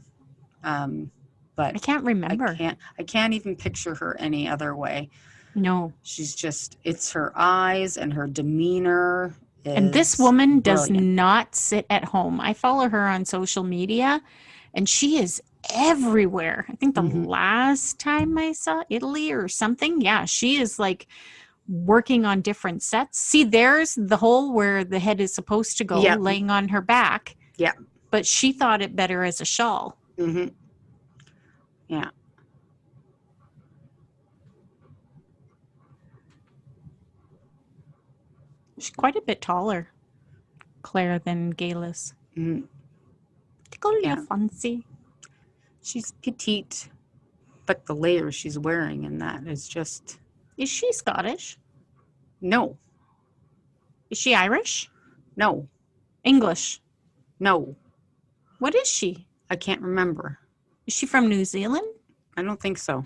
But I can't remember. I can't even picture her any other way. No. She's just, it's her eyes and her demeanor And this is woman does brilliant. not sit at home. I follow her on social media, and she is everywhere. I think the last time I saw Italy or something, yeah, she is like working on different sets. See, there's the hole where the head is supposed to go, laying on her back. Yeah. But she thought it better as a shawl. Mm-hmm. Yeah. She's quite a bit taller, Claire, than Galis. Mm-hmm. Yeah. Fancy. She's petite, but the layers she's wearing in that is just... Is she Scottish? No. Is she Irish? No. English? No. What is she? I can't remember. Is she from New Zealand? I don't think so.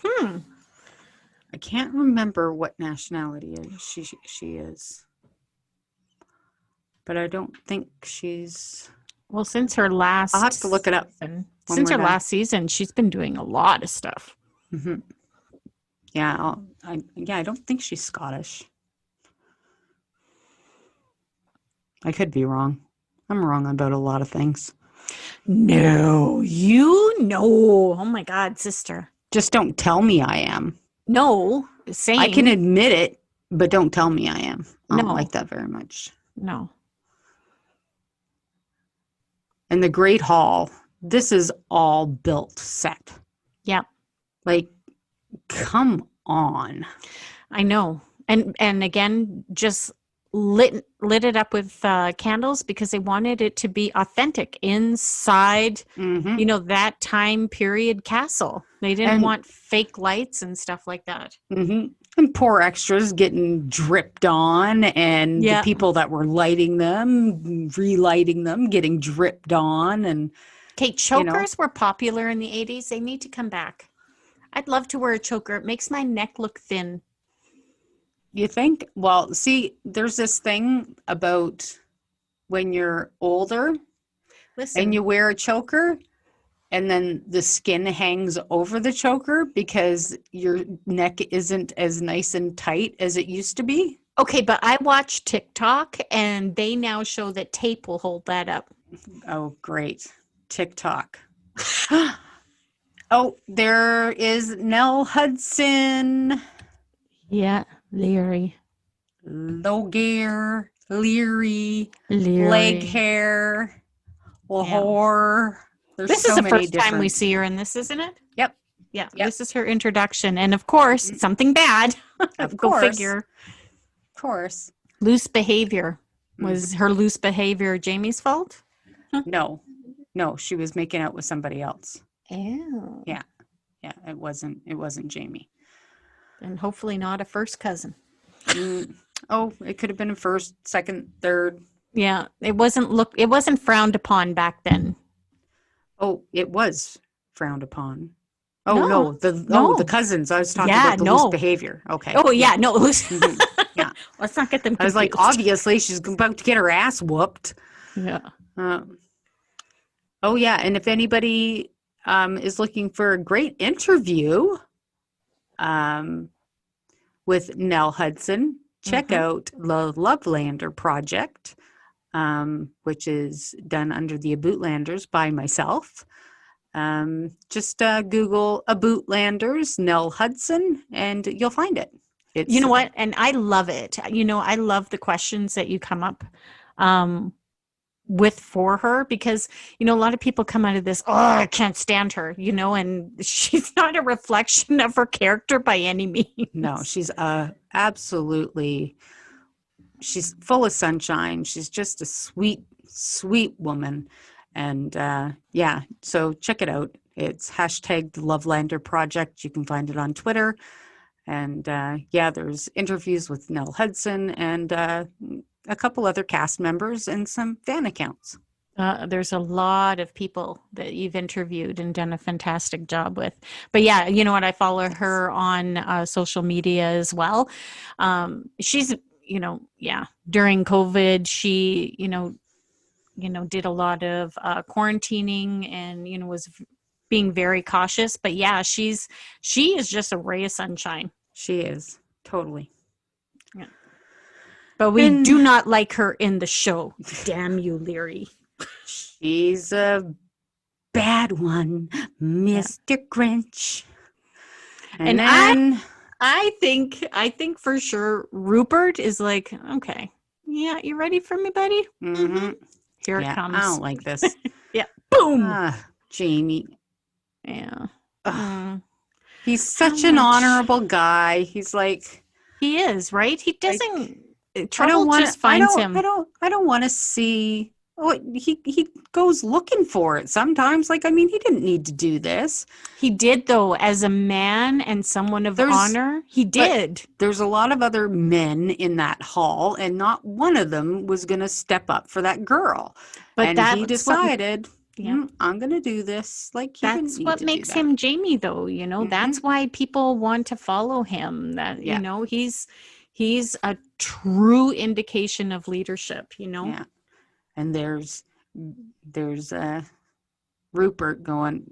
I can't remember what nationality she is. But I don't think she's... Well, since her last... I'll have to look it up. Since her last season, she's been doing a lot of stuff. Mm-hmm. Yeah, I don't think she's Scottish. I could be wrong. I'm wrong about a lot of things. No, you know. Oh my God, sister. Just don't tell me I am. No, same. I can admit it, but don't tell me I am. I don't like that very much. No. And the Great Hall, this is all built set. Yeah. Like, come on. I know. And again, just lit it up with candles because they wanted it to be authentic inside, that time period castle. They didn't want fake lights and stuff like that. Mm-hmm. And poor extras getting dripped on, and the people that were lighting them, relighting them, getting dripped on. And okay, chokers were popular in the 80s. They need to come back. I'd love to wear a choker. It makes my neck look thin. You think? Well, see, there's this thing about when you're older and you wear a choker and then the skin hangs over the choker because your neck isn't as nice and tight as it used to be. Okay, but I watch TikTok and they now show that tape will hold that up. Oh, great. TikTok. Oh, there is Nell Hudson. Yeah, Leary. Logear, Leary, leg hair, Lahore. This is the first time we see her in this, isn't it? Yep. Yeah, this is her introduction. And of course, something bad. Of Go course. figure. Of course. Loose behavior. Was her loose behavior Jamie's fault? No, she was making out with somebody else. Oh. Yeah, it wasn't Jamie. And hopefully not a first cousin. Oh, it could have been a first, second, third. Yeah, it wasn't frowned upon back then. Oh, it was frowned upon. Oh no, the cousins. I was talking about the loose behavior. Okay. Oh yeah, no. Yeah. Let's not get them confused. I was like, obviously she's about to get her ass whooped. Yeah. Oh yeah, and if anybody is looking for a great interview with Nell Hudson, check out the Lovelander project, which is done under the Aboutlanders by myself. Just Google Aboutlanders, Nell Hudson, and you'll find it. You know what? And I love it. I love the questions that you come up with for her because, a lot of people come out of this, I can't stand her, and she's not a reflection of her character by any means. No, she's absolutely, she's full of sunshine. She's just a sweet, sweet woman. And yeah, so check it out. It's hashtag the Lovelander Project. You can find it on Twitter. And yeah, there's interviews with Nell Hudson and a couple other cast members and some fan accounts. There's a lot of people that you've interviewed and done a fantastic job with. But yeah, you know what? I follow her on social media as well. She's, yeah, during COVID, she, did a lot of quarantining and, was being very cautious. But yeah, she is just a ray of sunshine. She is, totally. Yeah. But we do not like her in the show. Damn you, Leary. She's a bad one, Mr. Grinch. And then I think for sure Rupert is like, okay, yeah, you ready for me, buddy? Mm-hmm. Here it comes. I don't like this. Yeah, boom. Jamie. Yeah. He's such an honorable guy. He's like, he is, right? He doesn't. Trouble just finds him. I don't want to see. Oh, he goes looking for it sometimes. Like, I mean, he didn't need to do this. He did, though, as a man and someone of honor. He did. There's a lot of other men in that hall, and not one of them was going to step up for that girl. But he decided, I'm going to do this. Like, that's what makes him Jamie, though. That's why people want to follow him. That he's a true indication of leadership. Yeah. And there's Rupert going,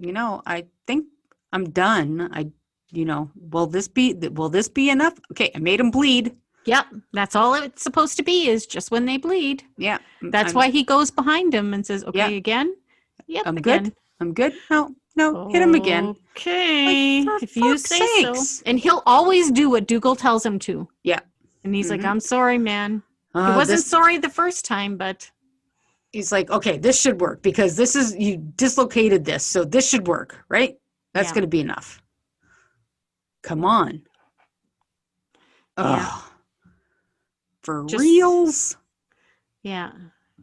I think I'm done. Will this be enough? Okay, I made him bleed. Yep, that's all it's supposed to be, is just when they bleed. Yeah. That's why he goes behind him and says, okay, again? Yep, I'm again. Good. I'm good. No, hit him again. Okay, if you say so. And he'll always do what Dougal tells him to. Yeah. And he's like, I'm sorry, man. He wasn't sorry the first time, but... He's like, okay, this should work because you dislocated this, so this should work, right? That's going to be enough. Come on. Yeah. For reals? Yeah.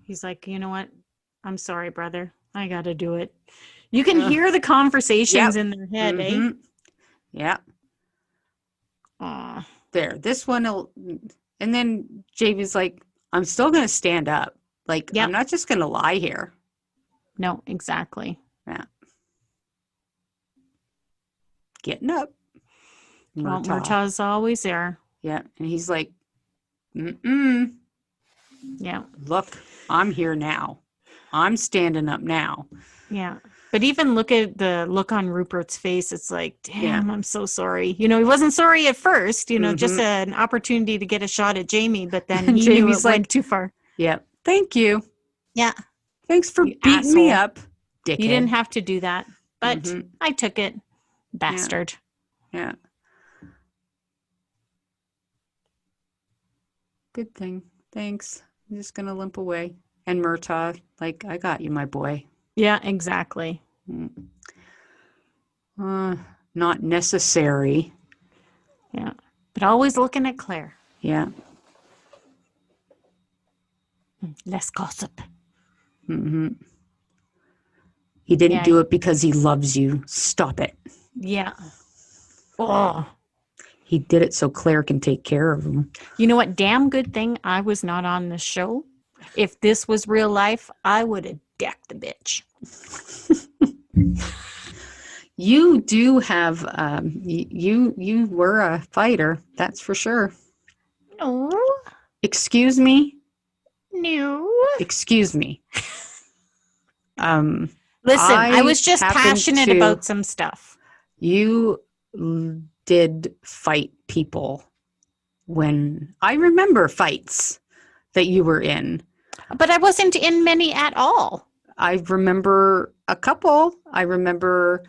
He's like, you know what? I'm sorry, brother. I got to do it. You can hear the conversations in their head, eh? Yeah. There. This one, and then Jamie's like, I'm still going to stand up. Like, I'm not just going to lie here. No, exactly. Yeah. Getting up. Well, Murtaugh's always there. Yeah. And he's like, Yeah. Look, I'm here now. I'm standing up now. Yeah. But even look at the look on Rupert's face. It's like, damn, I'm so sorry. He wasn't sorry at first, just an opportunity to get a shot at Jamie, but then he knew it went too far. Yeah. Thank you. Yeah. Thanks for beating me up, dickhead. You didn't have to do that, but I took it. Bastard. Yeah. Good thing. Thanks. I'm just going to limp away. And Murtaugh, like, I got you, my boy. Yeah, exactly. Not necessary. Yeah. But always looking at Claire. Yeah. Less gossip. He didn't do it because he loves you. Stop it. Yeah. Oh. He did it so Claire can take care of him. You know what? Damn good thing I was not on this show. If this was real life, I would have decked the bitch. You do have, you were a fighter. That's for sure. No. Excuse me? No. Excuse me. Listen, I was just passionate about some stuff. You did fight people when I remember fights that you were in. But I wasn't in many at all. I remember a couple. I remember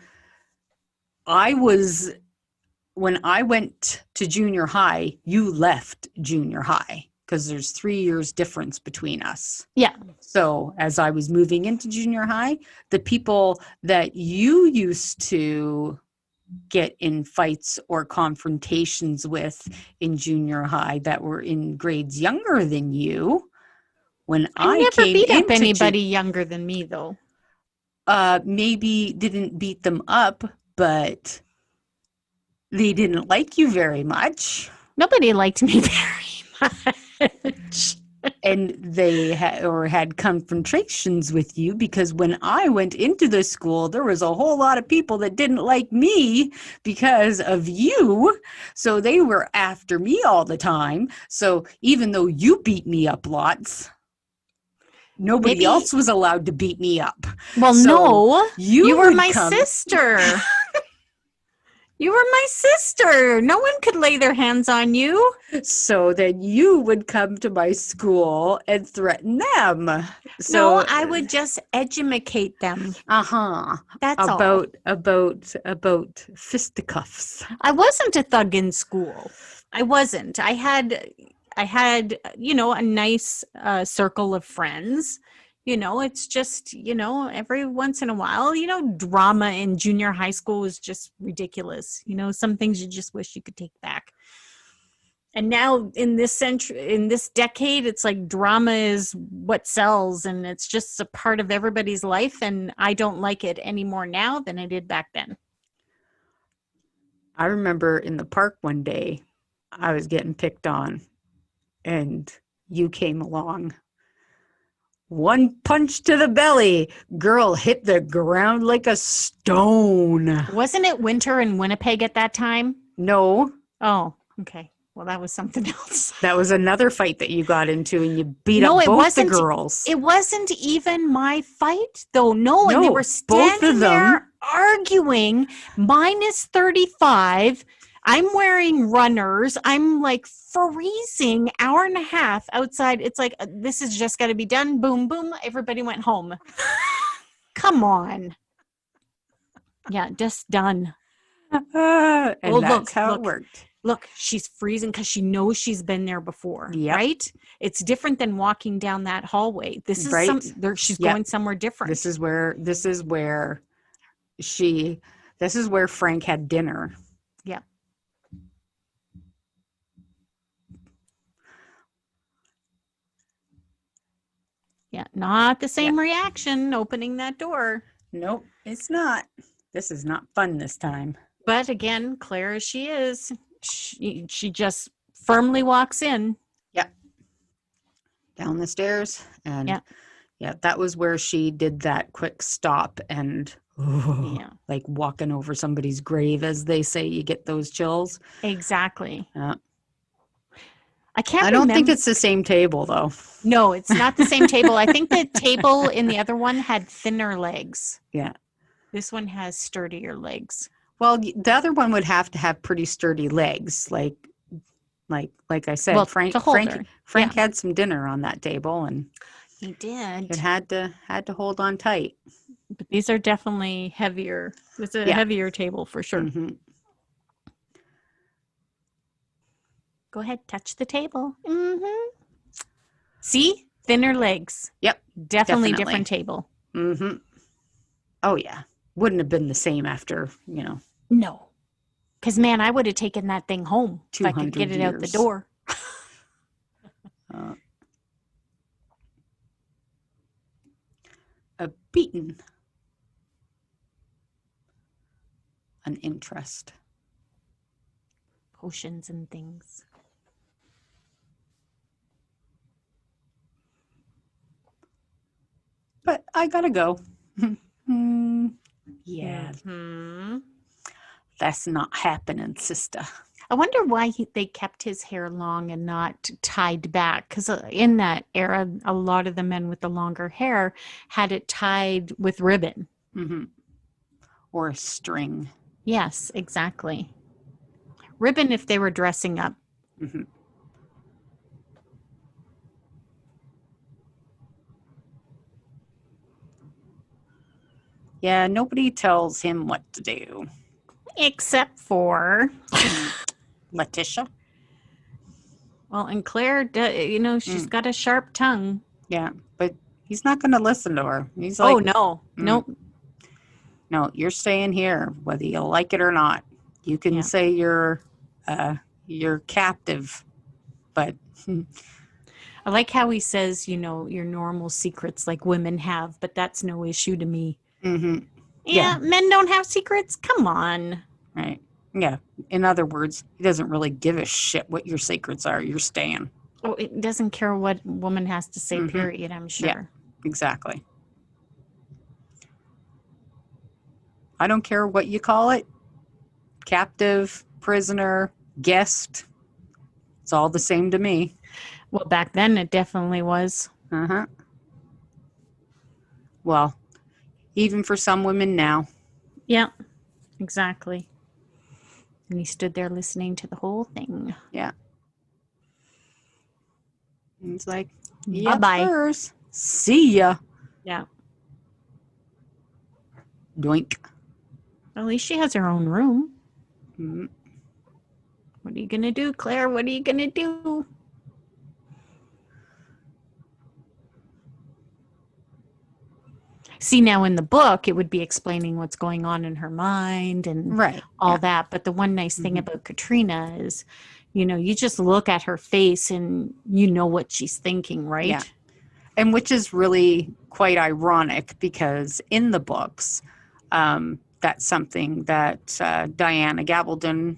when I went to junior high, you left junior high. Because there's 3 years difference between us. Yeah. So as I was moving into junior high, the people that you used to get in fights or confrontations with in junior high that were in grades younger than you, when I never came beat up into anybody younger than me, though. maybe didn't beat them up, but they didn't like you very much. Nobody liked me very much. And they had confrontations with you, because when I went into the school, there was a whole lot of people that didn't like me because of you. So they were after me all the time. So even though you beat me up lots, nobody Maybe- else was allowed to beat me up. Well, So no, you were would my come- sister. You were my sister. No one could lay their hands on you. So then you would come to my school and threaten them. So No, I would just educate them. That's all. About fisticuffs. I wasn't a thug in school. I wasn't. I had, a nice circle of friends. It's just, every once in a while, drama in junior high school was just ridiculous. Some things you just wish you could take back. And now in this century, in this decade, it's like drama is what sells, and it's just a part of everybody's life. And I don't like it any more now than I did back then. I remember in the park one day, I was getting picked on, and you came along. One punch to the belly. Girl hit the ground like a stone. Wasn't it winter in Winnipeg at that time? No, Oh, okay. Well, that was something else. that was another fight that you got into, and you beat No, up it both wasn't. the girls. It wasn't even my fight, though. No, and they No, were both of standing them. there arguing. Minus 35. I'm wearing runners. I'm like freezing, hour and a half outside. It's like, this is just got to be done. Boom, boom. Everybody went home. Come on. Yeah, just done. And Oh, that's look, how look. it worked. Look, she's freezing because she knows she's been there before, Yep. right? It's different than walking down that hallway. This is Right. she's Yep. going somewhere different. This is where Frank had dinner. Yeah. Yeah, not the same reaction opening that door. Nope, it's not. This is not fun this time. But again, Claire as she is, she just firmly walks in. Yep. Down the stairs, and Yeah. that was where she did that quick stop and like walking over somebody's grave, as they say. You get those chills. Exactly. Yeah. I don't think it's the same table, though. No, it's not the same table. I think the table in the other one had thinner legs. Yeah. This one has sturdier legs. Well, the other one would have to have pretty sturdy legs, like I said. Well, Frank to hold her. Frank had some dinner on that table, and He did. it had to hold on tight. But these are definitely heavier. It's a heavier table for sure. Mm-hmm. Go ahead, touch the table. Mm-hmm. See? Thinner legs. Yep. Definitely different table. Mm-hmm. Oh, yeah. Wouldn't have been the same after, No. Because, man, I would have taken that thing home if I could 200 get it out the years. door. A beaten. An interest. Potions and things. But I gotta go. Yeah. Mm-hmm. That's not happening, sister. I wonder why they kept his hair long and not tied back. Because in that era, a lot of the men with the longer hair had it tied with ribbon. Mm-hmm. Or a string. Yes, exactly. Ribbon if they were dressing up. Mm-hmm. Yeah, nobody tells him what to do. Except for... Letitia? Well, and Claire, she's got a sharp tongue. Yeah, but he's not going to listen to her. He's like, oh, no. Nope. No, you're staying here, whether you like it or not. You can say you're captive, but... I like how he says, your normal secrets like women have, but that's no issue to me. Mm-hmm. Yeah, men don't have secrets. Come on. Right. Yeah. In other words, he doesn't really give a shit what your secrets are. You're staying. Oh, it doesn't care what woman has to say, Mhm. period, I'm Yeah. sure. Exactly. I don't care what you call it. Captive, prisoner, guest. It's all the same to me. Well, back then it definitely was. Uh-huh. Well, even for some women now. Yeah, exactly. And he stood there listening to the whole thing. Yeah. And it's like, Bye-bye. first. See ya. Yeah. Doink. At least she has her own room. Mm. What are you going to do, Claire? What are you going to do? See, now in the book, it would be explaining what's going on in her mind and Right. all that. But the one nice thing about Katrina is, you just look at her face and you know what she's thinking, right? Yeah. And which is really quite ironic because in the books, that's something that Diana Gabaldon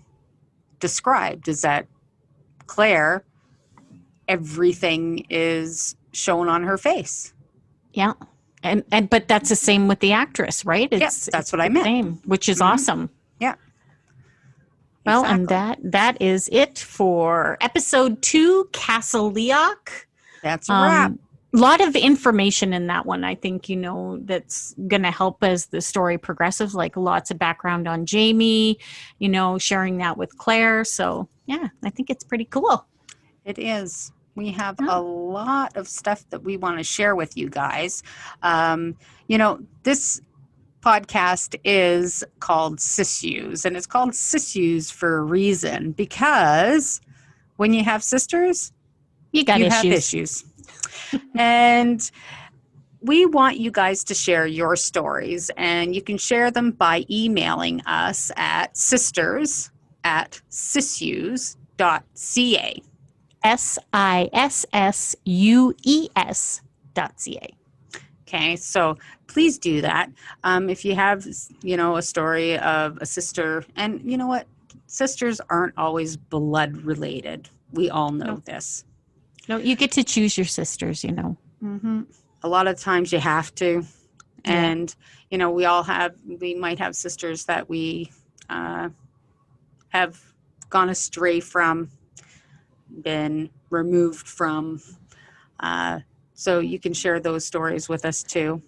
described, is that Claire, everything is shown on her face. Yeah. And but that's the same with the actress, right? That's what I the meant. Same, which is awesome. Yeah. Well, Exactly. and that is it for episode 2, Castle Leoch. That's a wrap. A lot of information in that one, I think, that's going to help as the story progresses, like lots of background on Jamie, sharing that with Claire. So, yeah, I think it's pretty cool. It is. We have a lot of stuff that we want to share with you guys. This podcast is called SIssues, and it's called SIssues for a reason, because when you have sisters, you have issues. And we want you guys to share your stories, and you can share them by emailing us at sisters@sissues.ca. SISSUES.ca. Okay, so please do that. If you have, a story of a sister, and you know what? Sisters aren't always blood related. We all know this. No, you get to choose your sisters, Mm-hmm. A lot of times you have to. And, we might have sisters that we have gone astray from, been removed from. So you can share those stories with us too.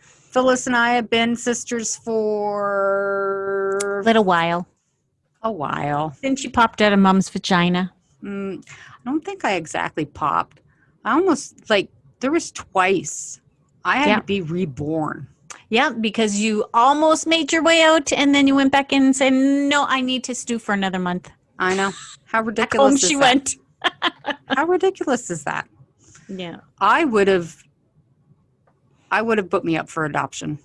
Phyllis and I have been sisters for a little while. A while. Since you popped out of mom's vagina. I don't think I exactly popped. I almost, there was twice. I had to be reborn. Yeah, because you almost made your way out and then you went back in and said, no, I need to stew for another month. I know. How ridiculous is that? Back home she went. How ridiculous is that? Yeah. I would have put me up for adoption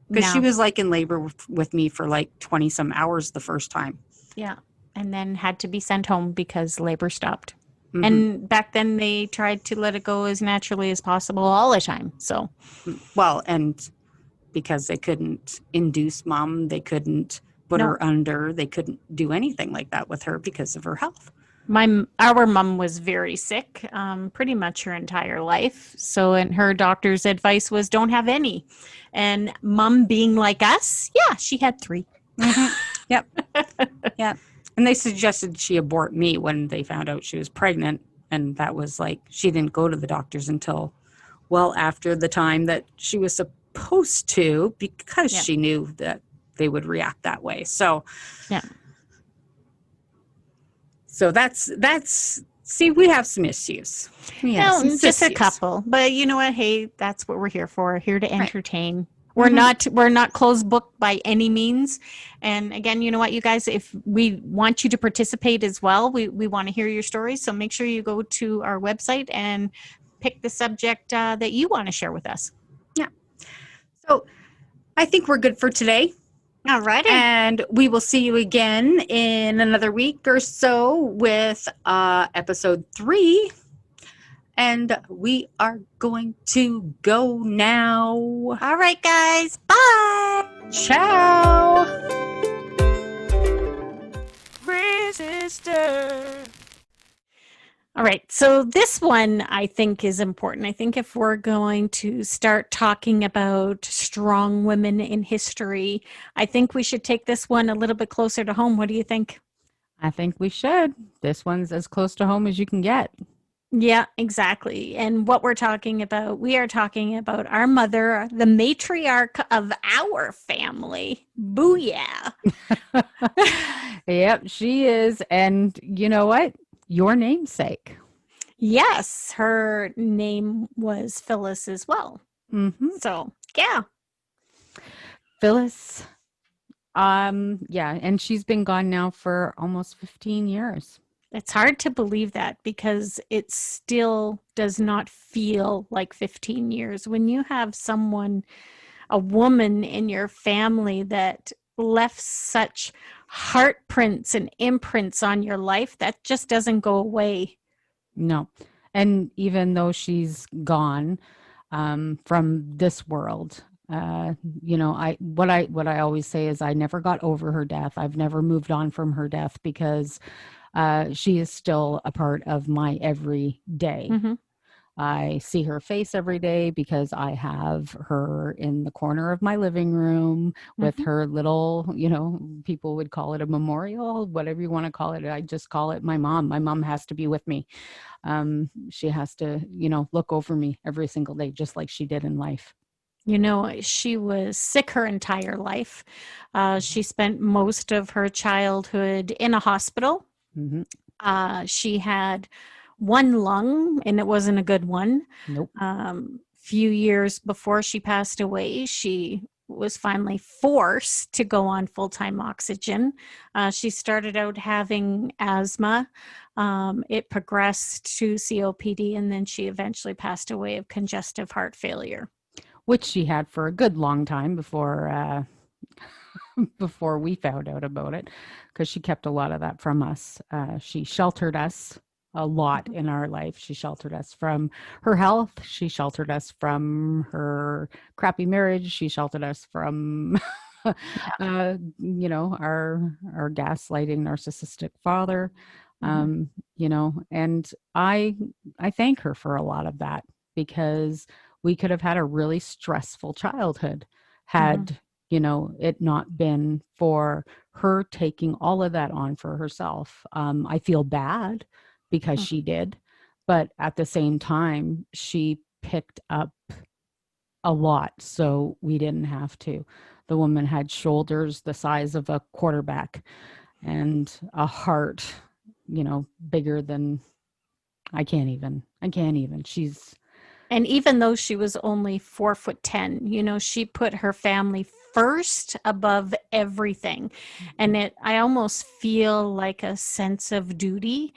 because she was in labor with me for 20 some hours the first time. Yeah. And then had to be sent home because labor stopped. Mm-hmm. And back then they tried to let it go as naturally as possible all the time. So, well, and because they couldn't induce mom, they couldn't put her under, they couldn't do anything like that with her because of her health. Our mom was very sick, pretty much her entire life. So, and her doctor's advice was don't have any. And mom being like us, she had 3. Mm-hmm. Yep. Yeah. And they suggested she abort me when they found out she was pregnant. And that was she didn't go to the doctors until well after the time that she was supposed to, because she knew that they would react that way. So, So that's see, we have some issues. Just a couple. But you know what? Hey, that's what we're here for. Here to entertain. Right. We're not closed book by any means. And again, you know what, you guys, if we want you to participate as well, we want to hear your stories. So make sure you go to our website and pick the subject that you want to share with us. Yeah. So I think we're good for today. All right. And we will see you again in another week or so with episode 3. And we are going to go now. All right, guys. Bye. Ciao. Resistor. All right. So this one I think is important. I think if we're going to start talking about strong women in history, I think we should take this one a little bit closer to home. What do you think? I think we should. This one's as close to home as you can get. Yeah, exactly. And what we're talking about, we are talking about our mother, the matriarch of our family. Booyah. Yep, she is. And you know what? Your namesake. Yes, her name was Phyllis as well. Mm-hmm. So, yeah. Phyllis. Yeah, and she's been gone now for almost 15 years. It's hard to believe that because it still does not feel like 15 years. When you have someone, a woman in your family that left such heart prints and imprints on your life, that just doesn't go away. No. And even though she's gone from this world, what I always say is I never got over her death. I've never moved on from her death because she is still a part of my every day. Mm-hmm. I see her face every day because I have her in the corner of my living room with her little, people would call it a memorial, whatever you want to call it. I just call it my mom. My mom has to be with me. She has to, look over me every single day, just like she did in life. She was sick her entire life. She spent most of her childhood in a hospital. Mm-hmm. She had one lung, and it wasn't a good one. Nope. Few years before she passed away, she was finally forced to go on full-time oxygen. She started out having asthma. It progressed to COPD, and then she eventually passed away of congestive heart failure. Which she had for a good long time before before we found out about it, because she kept a lot of that from us. She sheltered us a lot in our life. She sheltered us from her health. She sheltered us from her crappy marriage. She sheltered us from, our gaslighting narcissistic father. And I thank her for a lot of that, because we could have had a really stressful childhood had it not been for her taking all of that on for herself. I feel bad because she did, but at the same time, she picked up a lot, so we didn't have to. The woman had shoulders the size of a quarterback and a heart, bigger than I can't even. And even though she was only 4'10", she put her family first above everything. And I almost feel like a sense of duty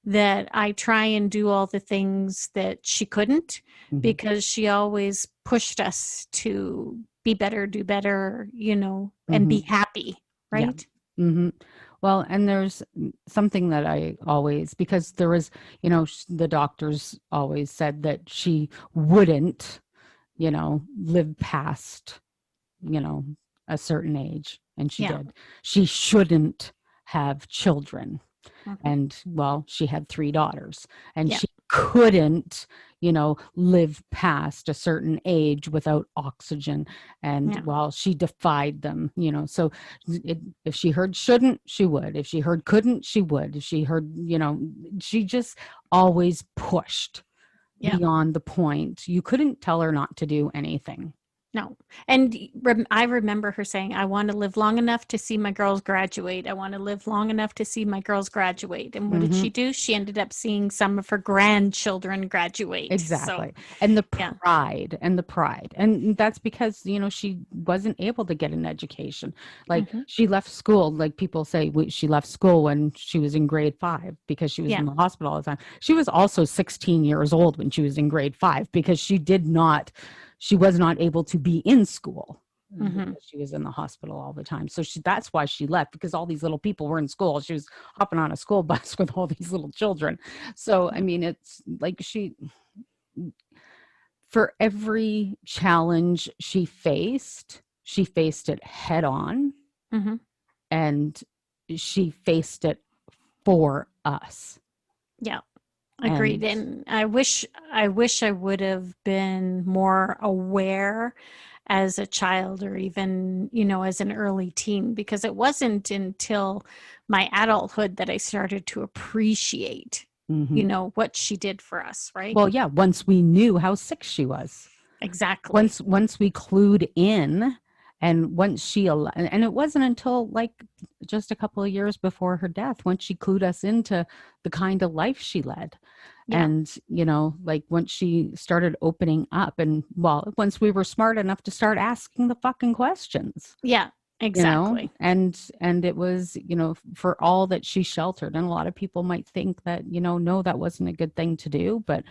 that I try and do all the things that she couldn't, because she always pushed us to be better, do better, and be happy, right? Yeah. Mm-hmm. Well, and there's something that I always, because there was, the doctors always said that she wouldn't, live past, a certain age. And she did. She shouldn't have children. And well, she had 3 daughters, and she couldn't, live past a certain age without oxygen. And well, she defied them, so if she heard shouldn't, she would. If she heard couldn't, she would. If she heard, she just always pushed beyond the point. You couldn't tell her not to do anything. No. And I remember her saying, I want to live long enough to see my girls graduate. I want to live long enough to see my girls graduate. And what did she do? She ended up seeing some of her grandchildren graduate. Exactly. So, and the pride. And that's because, she wasn't able to get an education. Like she left school. Like people say she left school when she was in grade 5 because she was in the hospital all the time. She was also 16 years old when she was in grade 5 because she was not able to be in school. because she was in the hospital all the time. So that's why she left, because all these little people were in school. She was hopping on a school bus with all these little children. So, I mean, it's like for every challenge she faced it head on, and she faced it for us. Yeah. Agreed. And I wish I would have been more aware as a child, or even, as an early teen, because it wasn't until my adulthood that I started to appreciate, what she did for us, right? Well, yeah, once we knew how sick she was. Exactly. Once we clued in, and once and it wasn't until like just a couple of years before her death, once she clued us into the kind of life she led. Yeah. And, like once she started opening up, and once we were smart enough to start asking the fucking questions. Yeah, exactly. And it was, for all that she sheltered, and a lot of people might think that, no, that wasn't a good thing to do, but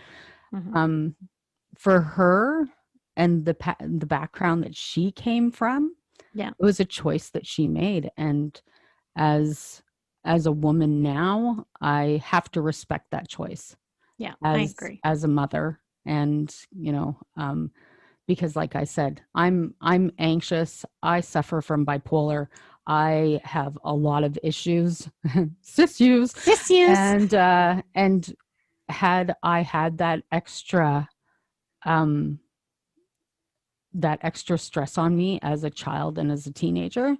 for her and the background that she came from, it was a choice that she made. And as a woman now, I have to respect that choice. Yeah, I agree. As a mother, and because like I said, I'm anxious. I suffer from bipolar. I have a lot of issues, SIssues, and had I had that extra stress on me as a child and as a teenager,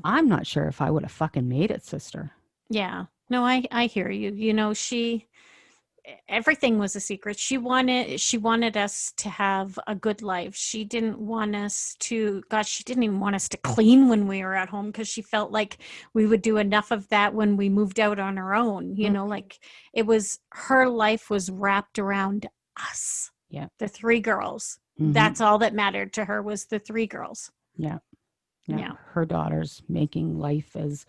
I'm not sure if I would have fucking made it, sister. Yeah. No, I hear you. Everything was a secret. She wanted us to have a good life. She didn't want us to, she didn't even want us to clean when we were at home, because she felt like we would do enough of that when we moved out on our own. Like it was, her life was wrapped around us. Yeah. The three girls. That's all that mattered to her, was the three girls. Yeah. Her daughters, making life as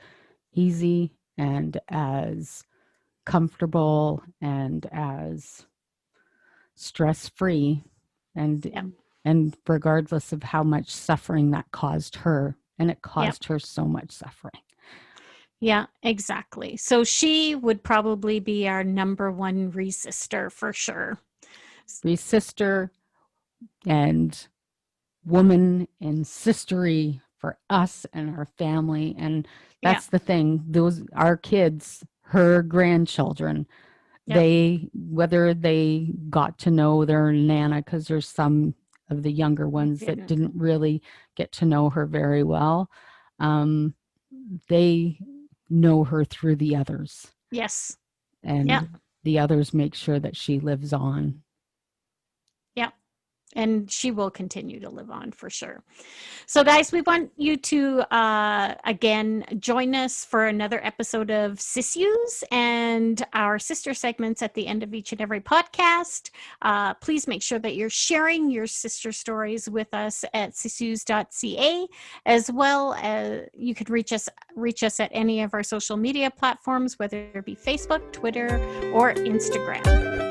easy and as comfortable and as stress-free, and regardless of how much suffering that caused her, and it caused her so much suffering. Yeah, exactly. So she would probably be our number one sister for sure. Sister and woman and sistery for us and our family. And that's the thing. Those, our kids, her grandchildren, whether they got to know their Nana, because there's some of the younger ones that didn't really get to know her very well, they know her through the others. Yes. And the others make sure that she lives on. And she will continue to live on for sure. So guys, we want you to, again, join us for another episode of SIssues and our sister segments at the end of each and every podcast. Please make sure that you're sharing your sister stories with us at SIssues.ca, as well as you could reach us at any of our social media platforms, whether it be Facebook, Twitter, or Instagram.